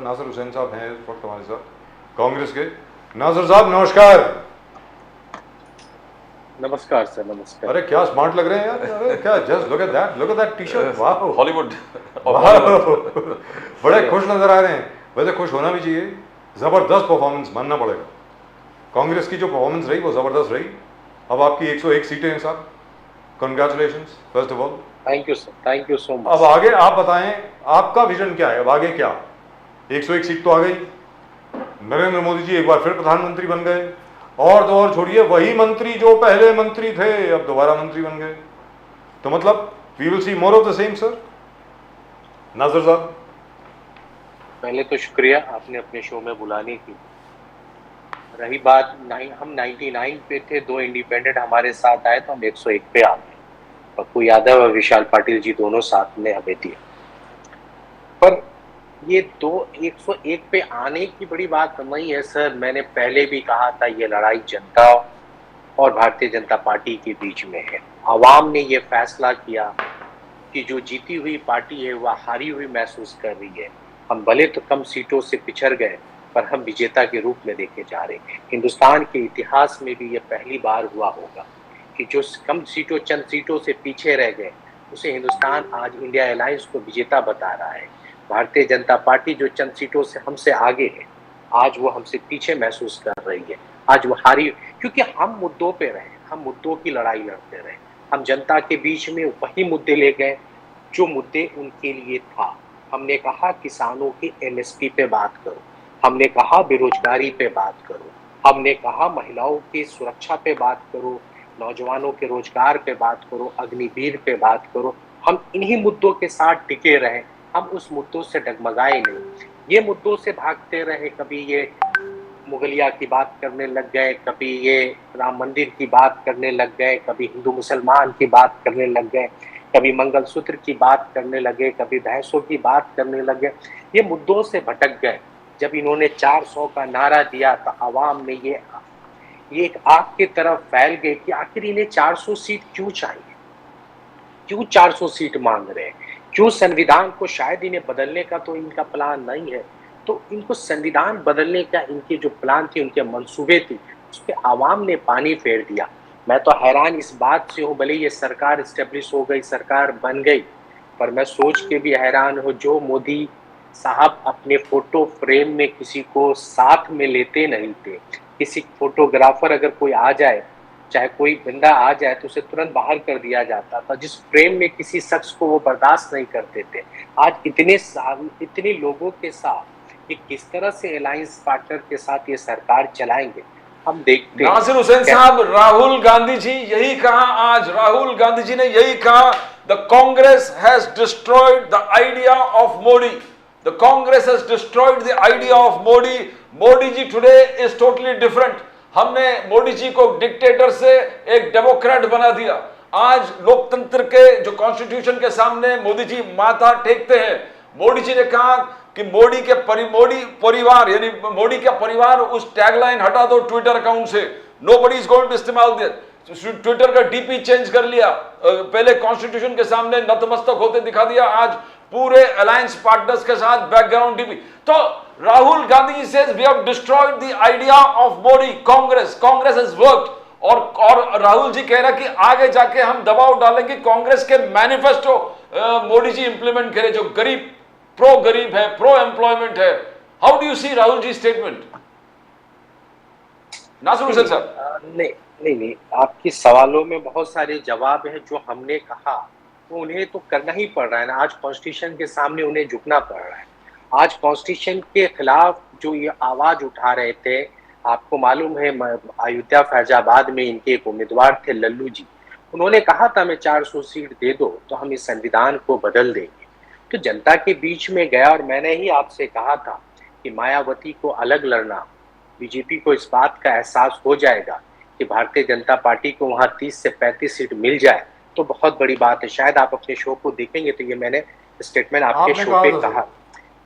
नासिर हुसैन साहब हैं इस वक्त हमारे साथ कांग्रेस के। नासिर साहब नमस्कार। नमस्कार सर, नमस्कार। अरे क्या स्मार्ट लग रहे हैं यार। अरे क्या, just look at that T shirt. वाह, हॉलीवुड। वाह, बड़े खुश नजर आ रहे हैं। वैसे खुश होना भी चाहिए, जबरदस्त परफॉर्मेंस मानना पड़ेगा। कांग्रेस की जो परफॉर्मेंस रही वो जबरदस्त रही। अब आपकी 101 सीटें हैं साहब, congratulations first of all. Thank you sir, thank you so much. अब आगे आप बताएं, आपका विजन क्या है? अब आगे क्या? 101 सीट तो आ गई, नरेंद्र मोदी जी एक बार फिर प्रधानमंत्री बन गए, और तो और छोड़िए, वही मंत्री जो पहले मंत्री थे अब दोबारा मंत्री बन गए। तो मतलब we will see more of the same sir. Nazar sahab, पहले तो शुक्रिया आपने अपने शो में बुलाने की। रही बात हम 99 पे थे, 2 इंडिपेंडेंट हमारे साथ आए तो हम 101 पे आ गए। पप्पू यादव और विशाल पाटिल जी दोनों साथ में हमें दिए। पर ये 101 पे आने की बड़ी बात नहीं है सर। मैंने पहले भी कहा था, ये लड़ाई जनता और भारतीय जनता पार्टी के बीच में है। आवाम ने ये फैसला किया कि जो जीती हुई पार्टी है वह हारी हुई महसूस कर रही है। हम भले तो कम सीटों से पिछड़ गए, पर हम विजेता के रूप में देखे जा रहे हैं। हिंदुस्तान के इतिहास में भी ये पहली बार हुआ होगा कि जो कम सीटों, चंद सीटों से पीछे रह गए, उसे हिंदुस्तान आज इंडिया अलायंस को विजेता बता रहा है। भारतीय जनता पार्टी जो चंद सीटों से हमसे आगे है, आज वो हमसे पीछे महसूस कर रही है। आज वो हारी, क्योंकि हम मुद्दों पे रहे, हम मुद्दों की लड़ाई लड़ते रहे। हम जनता के बीच में वही मुद्दे ले गए जो मुद्दे उनके लिए था। हमने कहा किसानों की एमएसपी पे बात करो, हमने कहा बेरोजगारी पे बात करो, हमने कहा महिलाओं की सुरक्षा पे बात करो, नौजवानों के रोजगार पे बात करो, अग्निवीर पे बात करो। हम इन्हीं मुद्दों के साथ टिके रहे, हम उस मुद्दों से डगमगाए नहीं। ये मुद्दों से भागते रहे, कभी ये मुगलिया की बात करने लग गए, कभी ये राम मंदिर की बात करने लग गए, कभी हिंदू मुसलमान की बात करने लग गए, कभी मंगलसूत्र की बात करने लगे, कभी भैंसों की बात करने लगे। ये मुद्दों से भटक गए। जब इन्होंने 400 का नारा दिया तो आवाम में ये एक आग की तरफ फैल गई कि आखिर इन्हें 400 सीट क्यों चाहिए, क्यों 400 सीट मांग रहे हैं, क्यों संविधान को, शायद इन्हें बदलने का तो इनका प्लान नहीं है। तो इनको संविधान बदलने का इनके जो प्लान थे, उनके मंसूबे थे, उस पर आवाम ने पानी फेर दिया। मैं तो हैरान इस बात से हूँ, भले ये सरकार इस्टेब्लिश हो गई, सरकार बन गई, पर मैं सोच के भी हैरान हूँ, जो मोदी साहब अपने फोटो फ्रेम में किसी को साथ में लेते नहीं थे। किसी फोटोग्राफर अगर कोई आ जाए, चाहे कोई बंदा आ जाए, तो उसे तुरंत बाहर कर दिया जाता था। जिस फ्रेम में किसी शख्स को वो बर्दाश्त नहीं करते थे, आज इतने लोगों के साथ ये किस तरह से अलायंस पार्टनर के साथ ये सरकार चलाएंगे, हम देखते हैं। नासिर हुसैन साहब, राहुल गांधी जी यही कहा, आज राहुल गांधी जी ने यही कहा, the Congress has destroyed the idea of Modi. The Congress has destroyed the idea of Modi. Modi ji today is totally different. हमने मोदी जी को डिक्टेटर से एक डेमोक्रेट बना दिया। आज लोकतंत्र के जो कॉन्स्टिट्यूशन के सामने मोदी जी माथा टेकते हैं। मोदी जी ने कहा कि मोदी परिवार, यानी मोदी का परिवार, उस टैगलाइन हटा दो ट्विटर अकाउंट से। नोबडी इज गोइंग टू इस्तेमाल ट्विटर का डीपी चेंज कर लिया। पहले कॉन्स्टिट्यूशन के सामने नतमस्तक होते दिखा दिया, आज पूरे अलायंस पार्टनर्स के साथ बैकग्राउंड डीपी। तो Rahul Gandhi says we have destroyed the idea of Modi. Congress has worked. और राहुल जी कह रहा कि आगे जाके हम दबाव डालेंगे कांग्रेस के मैनिफेस्टो मोदी जी इंप्लीमेंट करें, जो प्रो गरीब है, प्रो एम्प्लॉयमेंट है। How do you see Rahul ji statement? Nasir Hussain sahab, नहीं, आपके सवालों में बहुत सारे जवाब हैं। जो हमने कहा वो उन्हें तो करना ही पड़ रहा है ना। आज कॉन्स्टिट्यूशन के सामने उन्हें झुकना पड़ रहा है। आज कॉन्स्टिट्यूशन के खिलाफ जो ये आवाज उठा रहे थे, आपको मालूम है अयोध्या फैजाबाद में इनके एक उम्मीदवार थे लल्लू जी, उन्होंने कहा था हमें 400 सीट दे दो तो हम इस संविधान को बदल देंगे। तो जनता के बीच में गया, और मैंने ही आपसे कहा था कि मायावती को अलग लड़ना, बीजेपी को इस बात का एहसास हो जाएगा कि भारतीय जनता पार्टी को वहां 30 से 35 सीट मिल जाए तो बहुत बड़ी बात है। शायद आप अपने शो को देखेंगे तो ये मैंने स्टेटमेंट आपके शो पे कहा।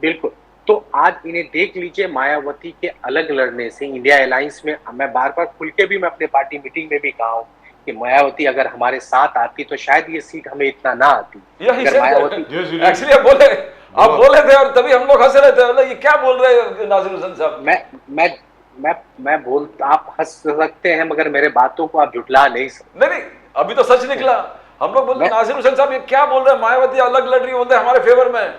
बिल्कुल। तो आज इन्हें देख लीजिए, मायावती के अलग लड़ने से इंडिया अलायंस में, मैं बार बार खुल के भी मैं अपने पार्टी मीटिंग में भी कहा हूँ कि मायावती अगर हमारे साथ आती तो शायद ये सीट हमें इतना ना आती। एक्चुअली बोले आप बोले थे और तभी हम लोग हंस रहे थे, मतलब ये क्या बोल रहे हैं नासिर हुसैन साहब। मैं बोल, आप हंस सकते हैं मगर मेरे बातों को आप झुठला नहीं सकते। नहीं नहीं, अभी तो सच निकला। हम लोग बोलते मैं- नासिर हुसैन साहब ये क्या बोल रहे हैं, मायावती अलग लड़ रही, बोलते हैं हमारे फेवर में।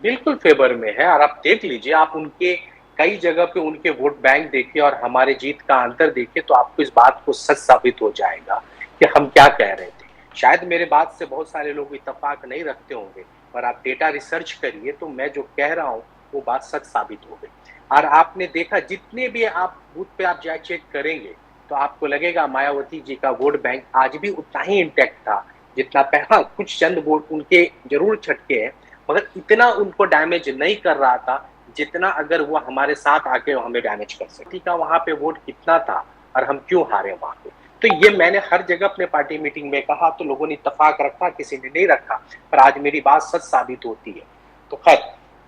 बिल्कुल फेवर में है, और आप देख लीजिए, आप उनके कई जगह पे उनके वोट बैंक देखिए और हमारे जीत का अंतर देखिए, तो आपको इस बात को सच साबित हो जाएगा कि हम क्या कह रहे थे। शायद मेरे बात से बहुत सारे लोग इत्तेफाक नहीं रखते होंगे, पर आप डेटा रिसर्च करिए तो मैं जो कह रहा हूँ वो बात सच साबित हो गई। और आपने देखा, जितने भी आप बूथ पे आप जाए चेक करेंगे तो आपको लगेगा मायावती जी का वोट बैंक आज भी उतना ही इंटैक्ट था जितना पहला। कुछ चंद वोट उनके जरूर छटके हैं, मगर इतना उनको डैमेज नहीं कर रहा था जितना अगर वो हमारे साथ आके हमें डैमेज कर सकती का। वहां पे वोट कितना था और हम क्यों हारे वहां पे। तो ये मैंने हर जगह अपने पार्टी मीटिंग में कहा, तो लोगों ने इत्तेफाक रखा, किसी ने नहीं रखा, पर आज मेरी बात सच साबित होती है। तो खैर,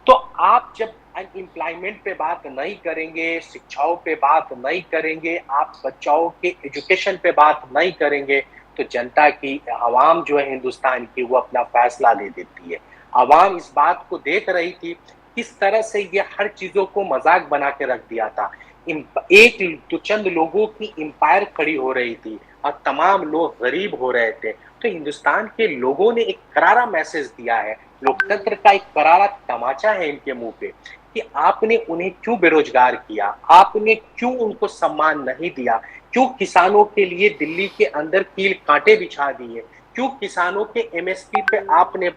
तो आप जब अनएम्प्लॉयमेंट पे बात नहीं करेंगे, शिक्षाओं पे बात नहीं करेंगे, आप बच्चों के एजुकेशन पे बात नहीं करेंगे, तो जनता की, आवाम जो है हिंदुस्तान की, वो अपना फैसला ले देती है। आवाम इस बात को देख रही थी किस तरह से ये हर चीजों को मजाक बना के रख दिया था। एक तो चंद लोगों की एम्पायर खड़ी हो रही थी और तमाम लोग गरीब हो रहे थे। तो हिंदुस्तान के लोगों ने एक करारा मैसेज दिया है, लोकतंत्र का एक करारा तमाचा है इनके मुंह पे, कि आपने उन्हें क्यों बेरोजगार किया, आपने क्यों उनको सम्मान नहीं दिया, क्यों किसानों के लिए दिल्ली के अंदर कील कांटे बिछा दिए, क्यों किसानों के एमएसपी पे आपने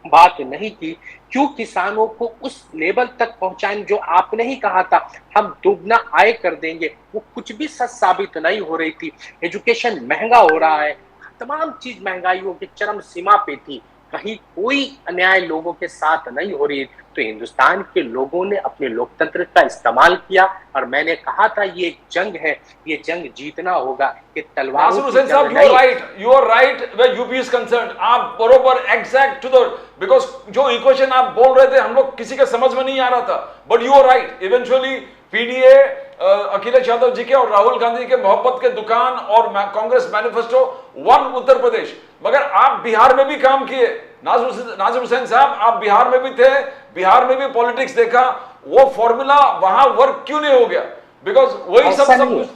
बात नहीं की, क्यों किसानों को उस लेवल तक पहुंचाने जो आपने ही कहा था हम दोगुना आय कर देंगे, वो कुछ भी सच साबित नहीं हो रही थी। एजुकेशन महंगा हो रहा है, तमाम चीज महंगाइयों की चरम सीमा पे थी, कहीं कोई अन्याय लोगों के साथ नहीं हो रही। तो हिंदुस्तान के लोगों ने अपने लोकतंत्र का इस्तेमाल किया, और मैंने कहा था ये एक जंग है, ये जंग जीतना होगा, कि नासिर तलवारों की हुसैन साहब, जंग नहीं। you are right where UP is concerned। आप बरोबर एग्जैक्ट टू द, बिकॉज जो इक्वेशन आप बोल रहे थे हम लोग किसी के समझ में नहीं आ रहा था, but you are right. Eventually PDA Akhilesh Yadav ji के और राहुल गांधी के मोहब्बत के दुकान और कांग्रेस मैनिफेस्टो वन उत्तर प्रदेश। मगर आप बिहार में भी काम किए नासिर हुसैन साहब, आप बिहार में भी थे, बिहार में भी पॉलिटिक्स देखा, वो फॉर्मूला वहां वर्क क्यों नहीं हो गया? बिकॉज वही सब कुछ।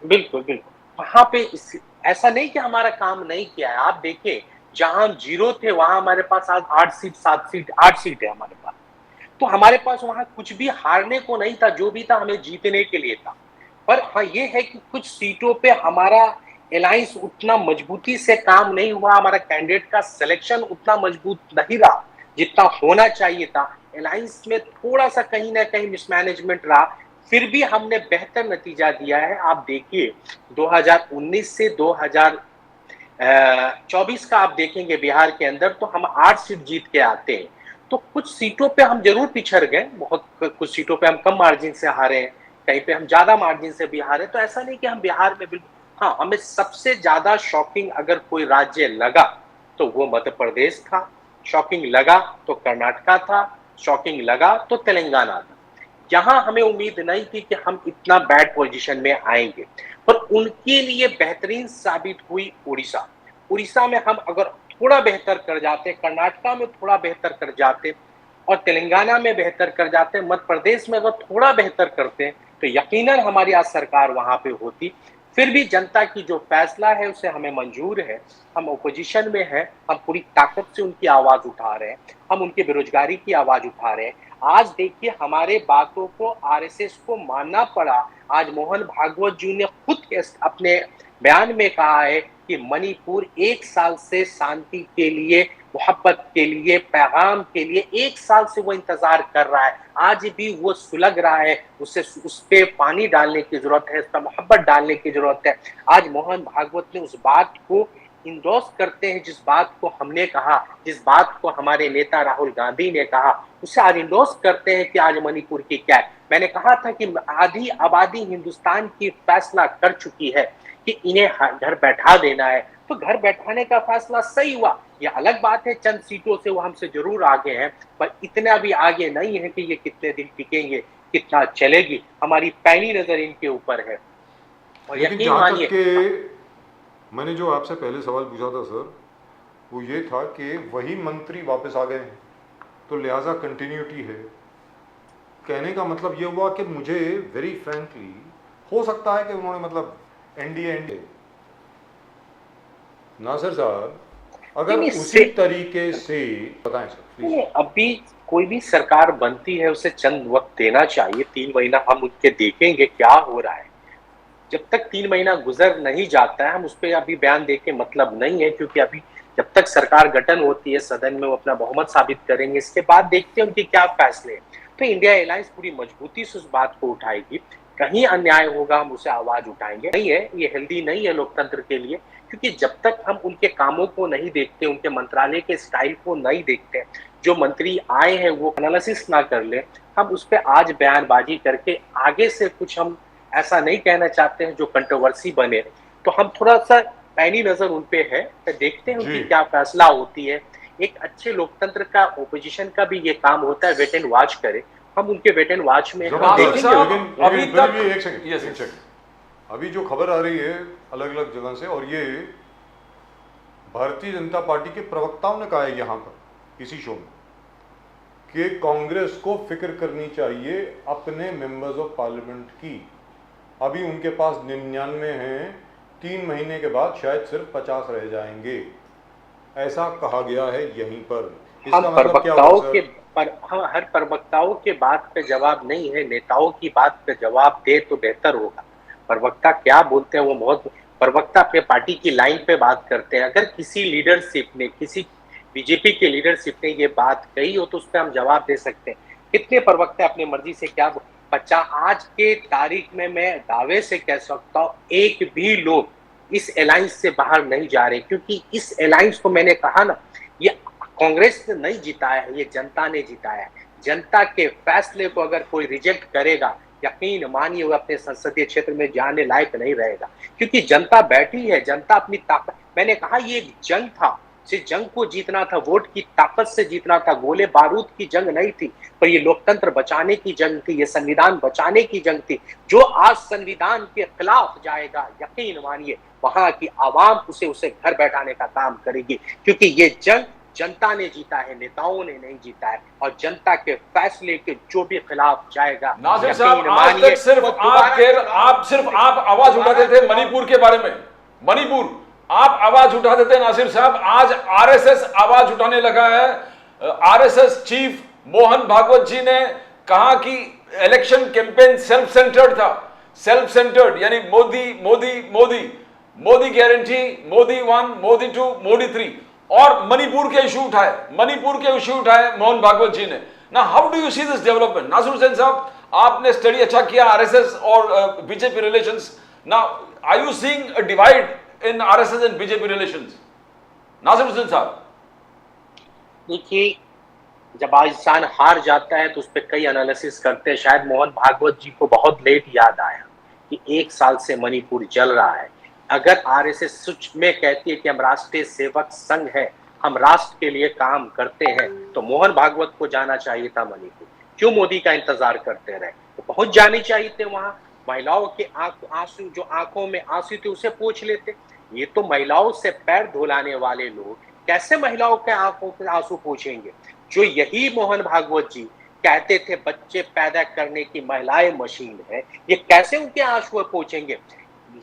बिल्कुल बिल्कुल, वहां पे ऐसा नहीं कि हमारा काम नहीं किया है। आप देखिए, जहां हम जीरो थे वहां हमारे पास आज 8 सीट 7 सीट 8 सीट है हमारे पास। तो हमारे पास वहां कुछ भी हारने को नहीं था, जो भी था हमें जीतने के लिए था। पर हाँ, ये है कि कुछ सीटों पे हमारा अलायंस उतना मजबूती से काम नहीं हुआ, हमारा कैंडिडेट का सिलेक्शन उतना मजबूत नहीं रहा जितना होना चाहिए था। अलायंस में थोड़ा सा कहीं ना कहीं मिसमैनेजमेंट रहा, फिर भी हमने बेहतर नतीजा दिया है। आप देखिए 2019 से 2024 का आप देखेंगे बिहार के अंदर, तो हम 8 सीट जीत के आते हैं। तो कुछ सीटों पे हम जरूर पिछड़ गए, बहुत कुछ सीटों पे हम कम मार्जिन से हारे हैं, कहीं पे हम ज्यादा मार्जिन से भी हारे। तो ऐसा नहीं कि हम बिहार में बिल्कुल, हाँ, हमें सबसे ज्यादा शॉकिंग अगर कोई राज्य लगा तो वो मध्य प्रदेश था, शॉकिंग लगा तो कर्नाटका था, शॉकिंग लगा तो तेलंगाना था। यहाँ हमें उम्मीद नहीं थी कि हम इतना बैड पोजीशन में आएंगे, पर उनके लिए बेहतरीन साबित हुई उड़ीसा। उड़ीसा में हम अगर थोड़ा बेहतर कर जाते, कर्नाटका में थोड़ा बेहतर कर जाते और तेलंगाना में बेहतर कर जाते, मध्य प्रदेश में अगर थोड़ा बेहतर करते तो यकीनन हमारी आज सरकार वहां पे होती। फिर भी जनता की जो फैसला है उसे हमें मंजूर है, हम ओपोजिशन में हैं, हम पूरी ताकत से उनकी आवाज उठा रहे हैं, हम उनकी बेरोजगारी की आवाज उठा रहे हैं। आज देखिए, हमारे बातों को आरएसएस को मानना पड़ा। आज मोहन भागवत जी ने खुद अपने बयान में कहा है कि मणिपुर 1 साल से शांति के लिए, मोहब्बत के लिए, पैगाम के लिए 1 साल से वो इंतजार कर रहा है। आज भी वो सुलग रहा है, उस पे पानी डालने की जरूरत है, उस पर मोहब्बत डालने की जरूरत है। आज मोहन भागवत ने उस बात को इंडोर्स करते हैं, जिस बात को हमने कहा, जिस बात को हमारे नेता राहुल गांधी ने कहा, उसे आज इंडोर्स करते हैं कि आज मणिपुर की क्या है। मैंने कहा था कि आधी आबादी हिंदुस्तान की फैसला कर चुकी है कि इन्हें घर बैठा देना है, तो घर बैठाने का फैसला सही हुआ। यह अलग बात है, चंद सीटों से वो हमसे जरूर आगे हैं, पर इतना भी आगे नहीं है कि ये कितने दिन टिकेंगे, कितना चलेगी। हमारी पहली नजर इनके ऊपर है। और लेकिन यकीन जहाँ तक मानिए, के मैंने जो आपसे पहले सवाल पूछा था सर, वो ये था कि वही मंत्री वापस आ गए हैं तो लिहाजा कंटिन्यूटी है। कहने का मतलब ये हुआ कि मुझे वेरी फ्रैंकली हो सकता है कि उन्होंने मतलब एनडीए नासिर साहब अगर नहीं, उसी तरीके से बताएं सर प्लीज। नहीं, अभी कोई भी सरकार बनती है उसे चंद वक्त देना चाहिए। 3 महीना हम उनके देखेंगे क्या हो रहा है। जब तक 3 महीना गुजर नहीं जाता है हम उस पर अभी बयान दे के मतलब नहीं है, क्योंकि अभी जब तक सरकार गठन होती है सदन में वो अपना बहुमत साबित करेंगे, इसके बाद देखते हैं उनके क्या फैसले हैं। तो इंडिया एलायंस पूरी मजबूती से उस बात को उठाएगी। कहीं अन्याय होगा हम उसे आवाज उठाएंगे। नहीं है, ये हेल्दी नहीं है लोकतंत्र के लिए, क्योंकि जब तक हम उनके कामों को नहीं देखते, उनके मंत्रालय के स्टाइल को नहीं देखते, जो मंत्री आए हैं वो एनालिसिस ना कर ले, हम उस पर आज बयानबाजी करके आगे से कुछ हम ऐसा नहीं कहना चाहते हैं जो कंट्रोवर्सी बने। तो हम थोड़ा सा पैनी नजर उन पे है, तो देखते हैं उनकी क्या फैसला होती है। एक अच्छे लोकतंत्र का ओपोजिशन का भी ये काम होता है वेट एंड वॉच करे। हम उनके वेट एंड वॉच में अभी तक एक सेकंड अभी जो खबर आ रही है अलग अलग जगह से, और ये भारतीय जनता पार्टी के प्रवक्ताओं ने कहा है यहाँ पर इसी शो में कि कांग्रेस को फिक्र करनी चाहिए अपने मेंबर्स ऑफ पार्लियामेंट की। अभी उनके पास 99 हैं, 3 महीने के बाद शायद सिर्फ 50 रह जाएंगे, ऐसा कहा गया है यहीं पर। इसका मतलब क्या होगा? हम हर प्रवक्ताओं के बात पे जवाब नहीं है, नेताओं की बात पे जवाब दे तो बेहतर होगा। प्रवक्ता क्या बोलते हैं वो बहुत, प्रवक्ता अपने पार्टी की लाइन पे बात करते हैं। अगर किसी लीडरशिप ने, किसी बीजेपी के लीडरशिप ने ये बात कही हो तो उस पर हम जवाब दे सकते हैं। कितने प्रवक्ता अपनी मर्जी से क्या बच्चा, आज के तारीख में मैं दावे से कह सकता हूँ एक भी लोग इस अलायंस से बाहर नहीं जा रहे, क्योंकि इस अलायंस को मैंने कहा ना, ये कांग्रेस ने नहीं जिताया है, ये जनता ने जिताया है। जनता के फैसले को अगर कोई रिजेक्ट करेगा, यकीन मानिए वो अपने संसदीय क्षेत्र में जाने लायक नहीं रहेगा, क्योंकि जनता बैठी है। जनता अपनी ताकत, मैंने कहा ये एक जंग था, सिर्फ जंग को जीतना था, वोट की ताकत से जीतना था, गोले बारूद की जंग नहीं थी, पर ये लोकतंत्र बचाने की जंग थी, ये संविधान बचाने की जंग थी। जो आज संविधान के खिलाफ जाएगा, यकीन मानिए वहां की आवाम उसे घर बैठाने का काम करेगी, क्योंकि ये जंग जनता ने जीता है, नेताओं ने नहीं जीता है। और जनता के फैसले के जो भी खिलाफ जाएगा, नासिर साहब आज तक सिर्फ आप आवाज उठाते थे मणिपुर के बारे में, मणिपुर आप आवाज उठाते थे नासिर साहब, आज आरएसएस आवाज उठाने लगा है। आरएसएस चीफ मोहन भागवत जी ने कहा कि इलेक्शन कैंपेन सेल्फ सेंटर्ड था, सेल्फ सेंटर्ड यानी मोदी मोदी मोदी, मोदी गारंटी, मोदी 1, मोदी 2, मोदी 3, और मणिपुर के इशू उठाए मोहन भागवत जी ने। ना how do you see this development? Nasir Hussain sahab, आपने स्टडी अच्छा किया आरएसएस और BJP relations, now are you seeing a divide in RSS and BJP relations? Nasir Hussain sahab, देखिए जब आज इंसान हार जाता है तो उस पर कई एनालिसिस करते हैं। शायद मोहन भागवत जी को बहुत लेट याद आया कि 1 साल से मणिपुर जल रहा है। अगर आरएसएस सच में कहती है कि हम राष्ट्रीय सेवक संघ है, हम राष्ट्र के लिए काम करते हैं, तो मोहन भागवत को जाना चाहिए था मणिपुर। क्यों मोदी का इंतजार करते रहे? तो पहुंच जानी चाहिए थे वहां। महिलाओं के आंसू, जो आंखों में आंसू थे, उसे पूछ लेते। ये तो महिलाओं से पैर धुलाने वाले लोग कैसे महिलाओं के आंखों के आंसू पूछेंगे? जो यही मोहन भागवत जी कहते थे बच्चे पैदा करने की महिलाएं मशीन है, ये कैसे उनके आंसू पूछेंगे?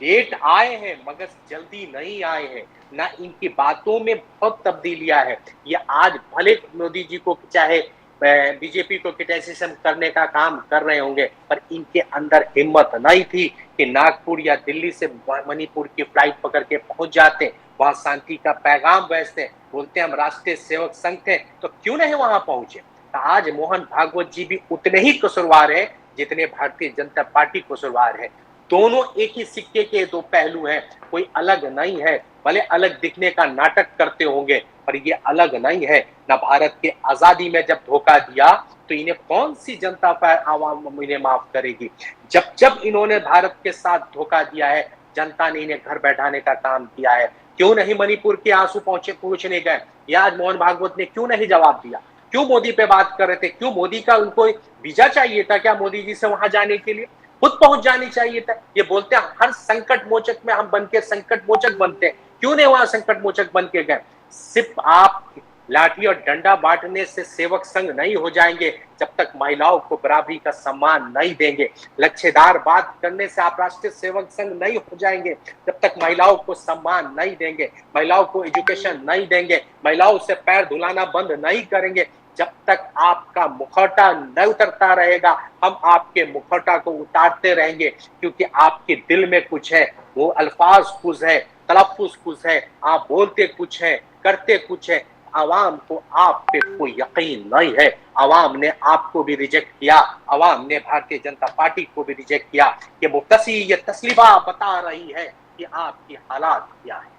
लेट आए हैं मगर जल्दी नहीं आए हैं ना, इनकी बातों में बहुत तब्दीलियां है। ये आज भले मोदी जी को चाहे बीजेपी को क्रिटिसिज्म करने का काम कर रहे होंगे, पर इनके अंदर हिम्मत नहीं थी कि नागपुर या दिल्ली से मणिपुर की फ्लाइट पकड़ के पहुंच जाते, वहां शांति का पैगाम भेजते, बोलते हम राष्ट्रीय सेवक संघ थे, तो क्यों नहीं वहां पहुंचे? तो आज मोहन भागवत जी भी उतने ही कसूरवार है जितने भारतीय जनता पार्टी कसूरवार है। दोनों एक ही सिक्के के 2 पहलू हैं, कोई अलग नहीं है। भले अलग दिखने का नाटक करते होंगे पर ये अलग नहीं है। ना भारत के आजादी में जब धोखा दिया तो इन्हें कौन सी जनता आवाम इन्हें माफ करेगी? जब इन्होंने भारत के साथ धोखा दिया है, जनता ने इन्हें घर बैठाने का काम किया है। क्यों नहीं मणिपुर के आंसू पूछने गए? या आज मोहन भागवत ने क्यों नहीं जवाब दिया? क्यों मोदी पे बात कर रहे थे? क्यों मोदी का उनको वीजा चाहिए था क्या मोदी जी से वहां जाने के लिए? खुद पहुंच जानी चाहिए था। ये बोलते हैं हर संकट मोचक में हम बनके संकट मोचक बनते हैं, क्यों नहीं वहां संकट मोचक बन के गए? सिर्फ आप लाठी और डंडा बांटने से सेवक संघ नहीं हो जाएंगे जब तक महिलाओं को बराबरी का सम्मान नहीं देंगे। लच्छेदार बात करने से आप राष्ट्रीय सेवक संघ नहीं हो जाएंगे जब तक महिलाओं को सम्मान नहीं देंगे, महिलाओं को एजुकेशन नहीं देंगे, महिलाओं से पैर धुलाना बंद नहीं करेंगे। जब तक आपका मुखौटा नहीं उतरता रहेगा, हम आपके मुखौटा को उतारते रहेंगे, क्योंकि आपके दिल में कुछ है, वो अल्फाज कुछ है, तलफ्फुज कुछ है, आप बोलते कुछ है, करते कुछ है। आवाम को आप पे कोई यकीन नहीं है। आवाम ने आपको भी रिजेक्ट किया, आवाम ने भारतीय जनता पार्टी को भी रिजेक्ट किया कि मुफ्तसी ये तस्लीबा बता रही है कि आपकी हालात क्या है।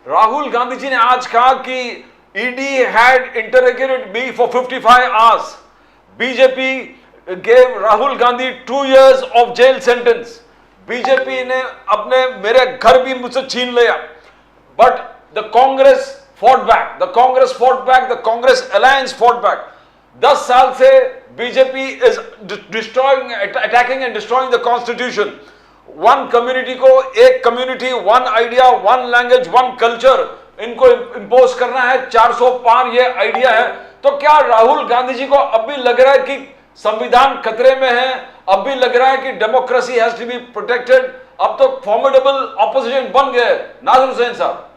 राहुल गांधी जी ने आज कहा कि ED had interrogated me for 55 hours. BJP gave Rahul Gandhi 2 years of jail sentence. BJP ने अपने मेरे घर भी मुझसे छीन लिया, but the Congress fought back, the Congress fought back, the Congress alliance fought back. 10 साल से BJP is destroying, attacking and destroying the constitution. One community को, एक कम्युनिटी, one idea, one language, one culture, इनको इंपोज करना है। 400 पार ये आइडिया है। तो क्या राहुल गांधी जी को अब भी लग रहा है कि संविधान खतरे में है? अब भी लग रहा है कि democracy has to be protected? अब तो फॉर्मिडेबल ऑपोजिशन बन गए नासिर हुसैन साहब।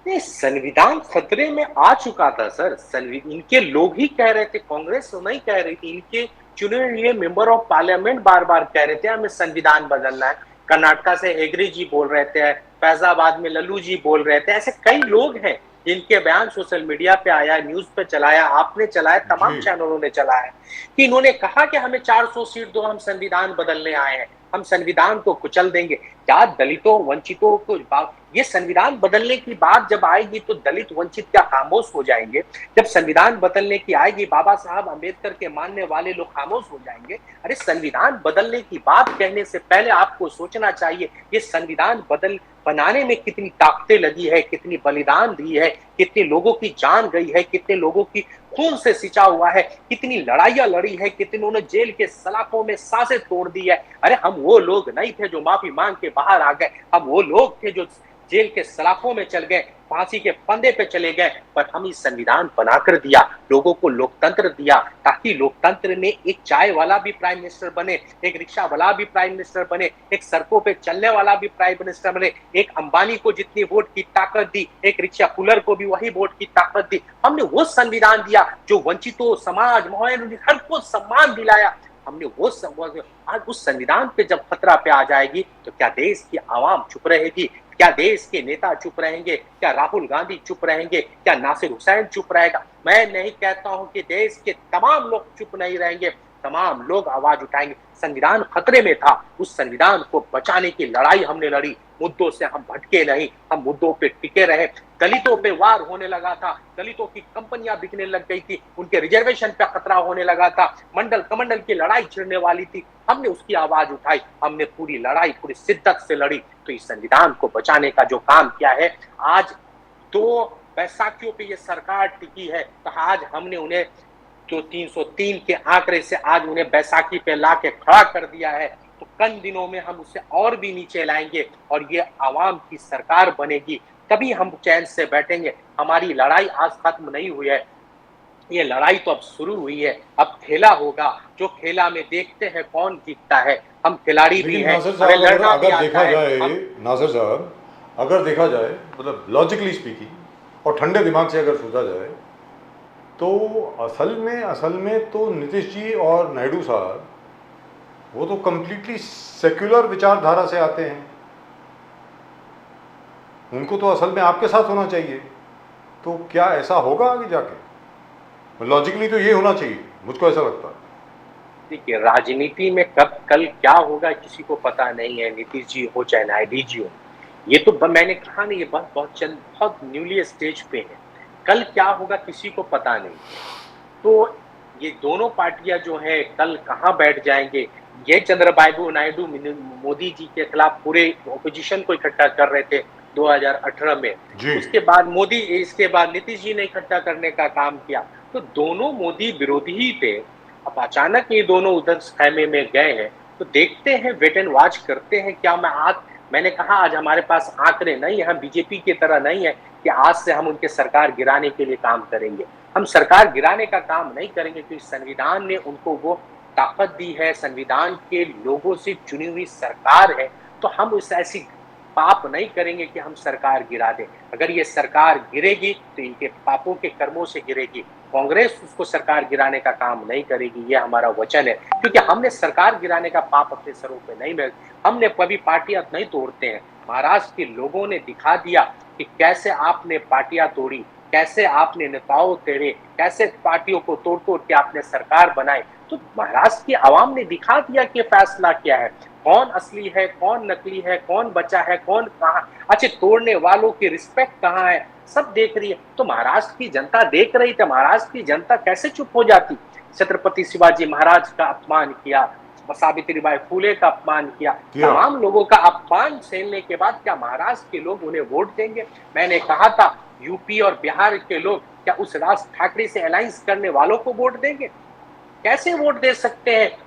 नहीं, संविधान खतरे में आ चुका था सर। इनके लोग ही कह रहे थे, कांग्रेस तो नहीं कह रही थी, इनके चुने हुए मेंबर ऑफ पार्लियामेंट बार बार कह रहे थे हमें संविधान बदलना है। कर्नाटका से हेगड़े जी बोल रहे थे, फैजाबाद में लल्लू जी बोल रहे थे। ऐसे कई लोग हैं जिनके बयान सोशल मीडिया पे आया, न्यूज पे चलाया, आपने चलाया, तमाम चैनलों ने चलाया कि इन्होंने कहा कि हमें 400 सीट दो, हम संविधान बदलने आए हैं, हम संविधान को कुचल देंगे। क्या दलितों वंचितों को ये संविधान बदलने की बात जब आएगी तो दलित वंचित क्या खामोश हो जाएंगे? जब संविधान बदलने की आएगी, बाबा साहब अंबेडकर के मानने वाले लोग खामोश हो जाएंगे? अरे संविधान बदलने की बात कहने से पहले आपको सोचना चाहिए ये संविधान बनाने में कितनी ताकतें लगी है, कितनी बलिदान दी है, कितने लोगों की जान गई है, कितने लोगों की खून से सिंचा हुआ है, कितनी लड़ाइयां लड़ी है, कितनों ने जेल के सलाखों में सांसें तोड़ दी है। अरे हम वो लोग नहीं थे जो माफी मांग के बाहर आ गए, हम वो लोग थे जो जेल के सलाखों में चल गए, फांसी के फंदे पे चले गए, पर हम इस संविधान बनाकर दिया, लोगों को लोकतंत्र दिया, ताकि लोकतंत्र में एक चाय वाला भी प्राइम मिनिस्टर बने, एक रिक्शा वाला भी प्राइम मिनिस्टर बने, एक सड़कों पे चलने वाला भी प्राइम मिनिस्टर बने। एक अंबानी को जितनी वोट की ताकत दी, एक रिक्शा पुलर को भी वही वोट की ताकत दी। हमने वो संविधान दिया जो वंचितों, समाज, मोहन, हर को सम्मान दिलाया। हमने वो आज उस संविधान पे जब खतरा पे आ जाएगी तो क्या देश की आवाम चुप रहेगी? क्या देश के नेता चुप रहेंगे? क्या राहुल गांधी चुप रहेंगे? क्या नासिर हुसैन चुप रहेगा? मैं नहीं कहता हूं कि देश के तमाम लोग चुप नहीं रहेंगे, तमाम लोग आवाज उठाएंगे। संविधान खतरे में था, उस संविधान को बचाने की लड़ाई हमने लड़ी। मुद्दों से हम भटके नहीं, हम मुद्दों पे टिके रहे। दलितों पे वार होने लगा था, दलितों की कंपनियां बिकने लग गई थी, उनके रिजर्वेशन पे खतरा होने लगा था, मंडल कमंडल की लड़ाई छिड़ने वाली थी, हमने उसकी आवाज उठाई, हमने पूरी लड़ाई पूरी शिद्दत से लड़ी। तो इस संविधान को बचाने का जो काम किया है, आज 2 बैसाखियों पे ये सरकार टिकी है, तो आज हमने उन्हें जो 303 के आंकड़े से आज उन्हें बैसाखी पे ला के खड़ा कर दिया है, तो कई दिनों में हम उसे और भी नीचे लाएंगे और ये आवाम की सरकार बनेगी, तभी हम चैन से बैठेंगे। हमारी लड़ाई आज खत्म नहीं हुई है, ये लड़ाई तो अब शुरू हुई है। अब खेला होगा, जो खेला में देखते हैं कौन जीतता है। हम खिलाड़ी भी हैं, हमें लड़ना भी आता है। नासिर साहब, अगर देखा जाए मतलब लॉजिकली स्पीकिंग और ठंडे दिमाग से अगर सोचा जाए तो असल में तो नीतीश जी और नायडू साहब वो तो कंप्लीटली सेक्युलर विचारधारा से आते हैं, उनको तो असल में आपके साथ होना चाहिए। तो क्या ऐसा होगा आगे जाके? लॉजिकली तो ये होना चाहिए, मुझको ऐसा लगता है। देखिए, राजनीति में कब कल क्या होगा किसी को पता नहीं है, नीतीश जी हो चाहे नायडू जी हो। ये तो मैंने कहा नहीं, ये बहुत न्यूली स्टेज पे है, कल क्या होगा किसी को पता नहीं। तो ये दोनों पार्टियां जो है कल कहाँ बैठ जाएंगे। ये चंद्रबाबू नायडू मोदी जी के खिलाफ पूरे ओपोजिशन को इकट्ठा कर रहे थे 2018 में, उसके बाद मोदी, इसके बाद नीतीश जी ने इकट्ठा करने का काम किया। तो दोनों मोदी विरोधी ही थे। अब अचानक ये दोनों उधर खेमे में गए हैं, तो देखते हैं, वेट एंड वॉच करते हैं। क्या मैंने कहा आज हमारे पास आंकड़े नहीं है, हम बीजेपी की तरह नहीं है कि आज से हम उनके सरकार गिराने के लिए काम करेंगे। हम सरकार गिराने का काम नहीं करेंगे क्योंकि संविधान ने उनको वो ताकत दी है, संविधान के लोगों से चुनी हुई सरकार है, तो हम उस ऐसी पाप नहीं करेंगे कि हम सरकार गिरा दें। अगर ये सरकार गिरेगी तो इनके पापों के कर्मों से गिरेगी। कांग्रेस उसको सरकार गिराने का काम नहीं करेगी, ये हमारा वचन है, क्योंकि हमने सरकार गिराने का पाप अपने सरों पे नहीं मिल, हमने कभी पार्टियां नहीं तोड़ते हैं। महाराष्ट्र के लोगों ने दिखा दिया कि कैसे आपने पार्टियां तोड़ी, कैसे आपने नेताओं तेड़े, कैसे पार्टियों को तोड़ तोड़ के आपने सरकार बनाई। तो महाराष्ट्र की आवाम ने दिखा दिया कि फैसला क्या है, कौन असली है, कौन नकली है, कौन बचा है, कौन कहाँ, अच्छे तोड़ने वालों की रिस्पेक्ट कहाँ है, सब देख रही है। तो महाराष्ट्र की जनता देख रही थी, महाराष्ट्र की जनता कैसे चुप हो जाती। छत्रपति शिवाजी महाराज का अपमान किया, सावित्रीबाई फुले का अपमान किया, तमाम लोगों का अपमान झेलने के बाद क्या महाराष्ट्र के लोग उन्हें वोट देंगे? मैंने कहा था यूपी और बिहार के लोग क्या उस राज ठाकरे से अलायंस करने वालों को वोट देंगे? कैसे वोट दे सकते हैं?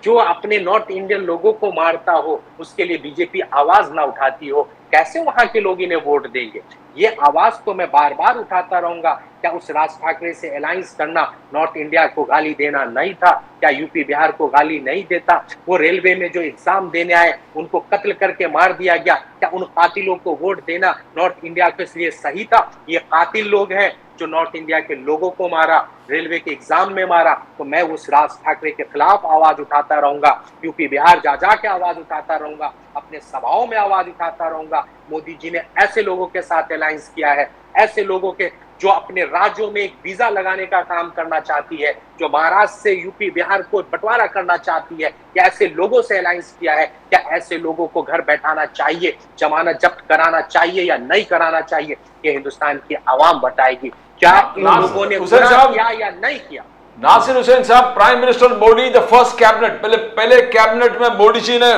जो अपने नॉर्थ इंडियन लोगों को मारता हो, उसके लिए बीजेपी आवाज ना उठाती हो, कैसे वहां के लोग इन्हें वोट देंगे? ये आवाज तो मैं बार बार उठाता रहूंगा। क्या उस राज ठाकरे से अलायंस करना नॉर्थ इंडिया को गाली देना नहीं था? क्या यूपी बिहार को गाली नहीं देता? वो रेलवे में जो एग्जाम देने आए उनको कत्ल करके मार दिया गया, क्या उन कातिलों को वोट देना नॉर्थ इंडिया के लिए सही था? ये कातिल लोग हैं जो नॉर्थ इंडिया के लोगों को मारा, रेलवे के एग्जाम में मारा। तो मैं उस राज ठाकरे के खिलाफ आवाज उठाता रहूंगा, यूपी बिहार जा के आवाज उठाता रहूंगा, अपने सभाओं में आवाज उठाता रहूंगा। मोदी जी ने ऐसे लोगों के साथ अलायंस किया है, ऐसे लोगों के जो अपने राज्यों में एक वीजा लगाने का काम करना चाहती है, जो महाराष्ट्र से यूपी बिहार को बंटवारा करना चाहती है, क्या ऐसे लोगों से अलायंस किया है? क्या ऐसे लोगों को घर बैठाना चाहिए, जमानत जब्त कराना चाहिए या नहीं कराना चाहिए? ये हिंदुस्तान की आवाम बताएगी। क्या इन लोगों ने किया या नहीं किया? नासिर हुसैन साहब, prime minister Modi the first cabinet, पहले कैबिनेट में मोदी जी ने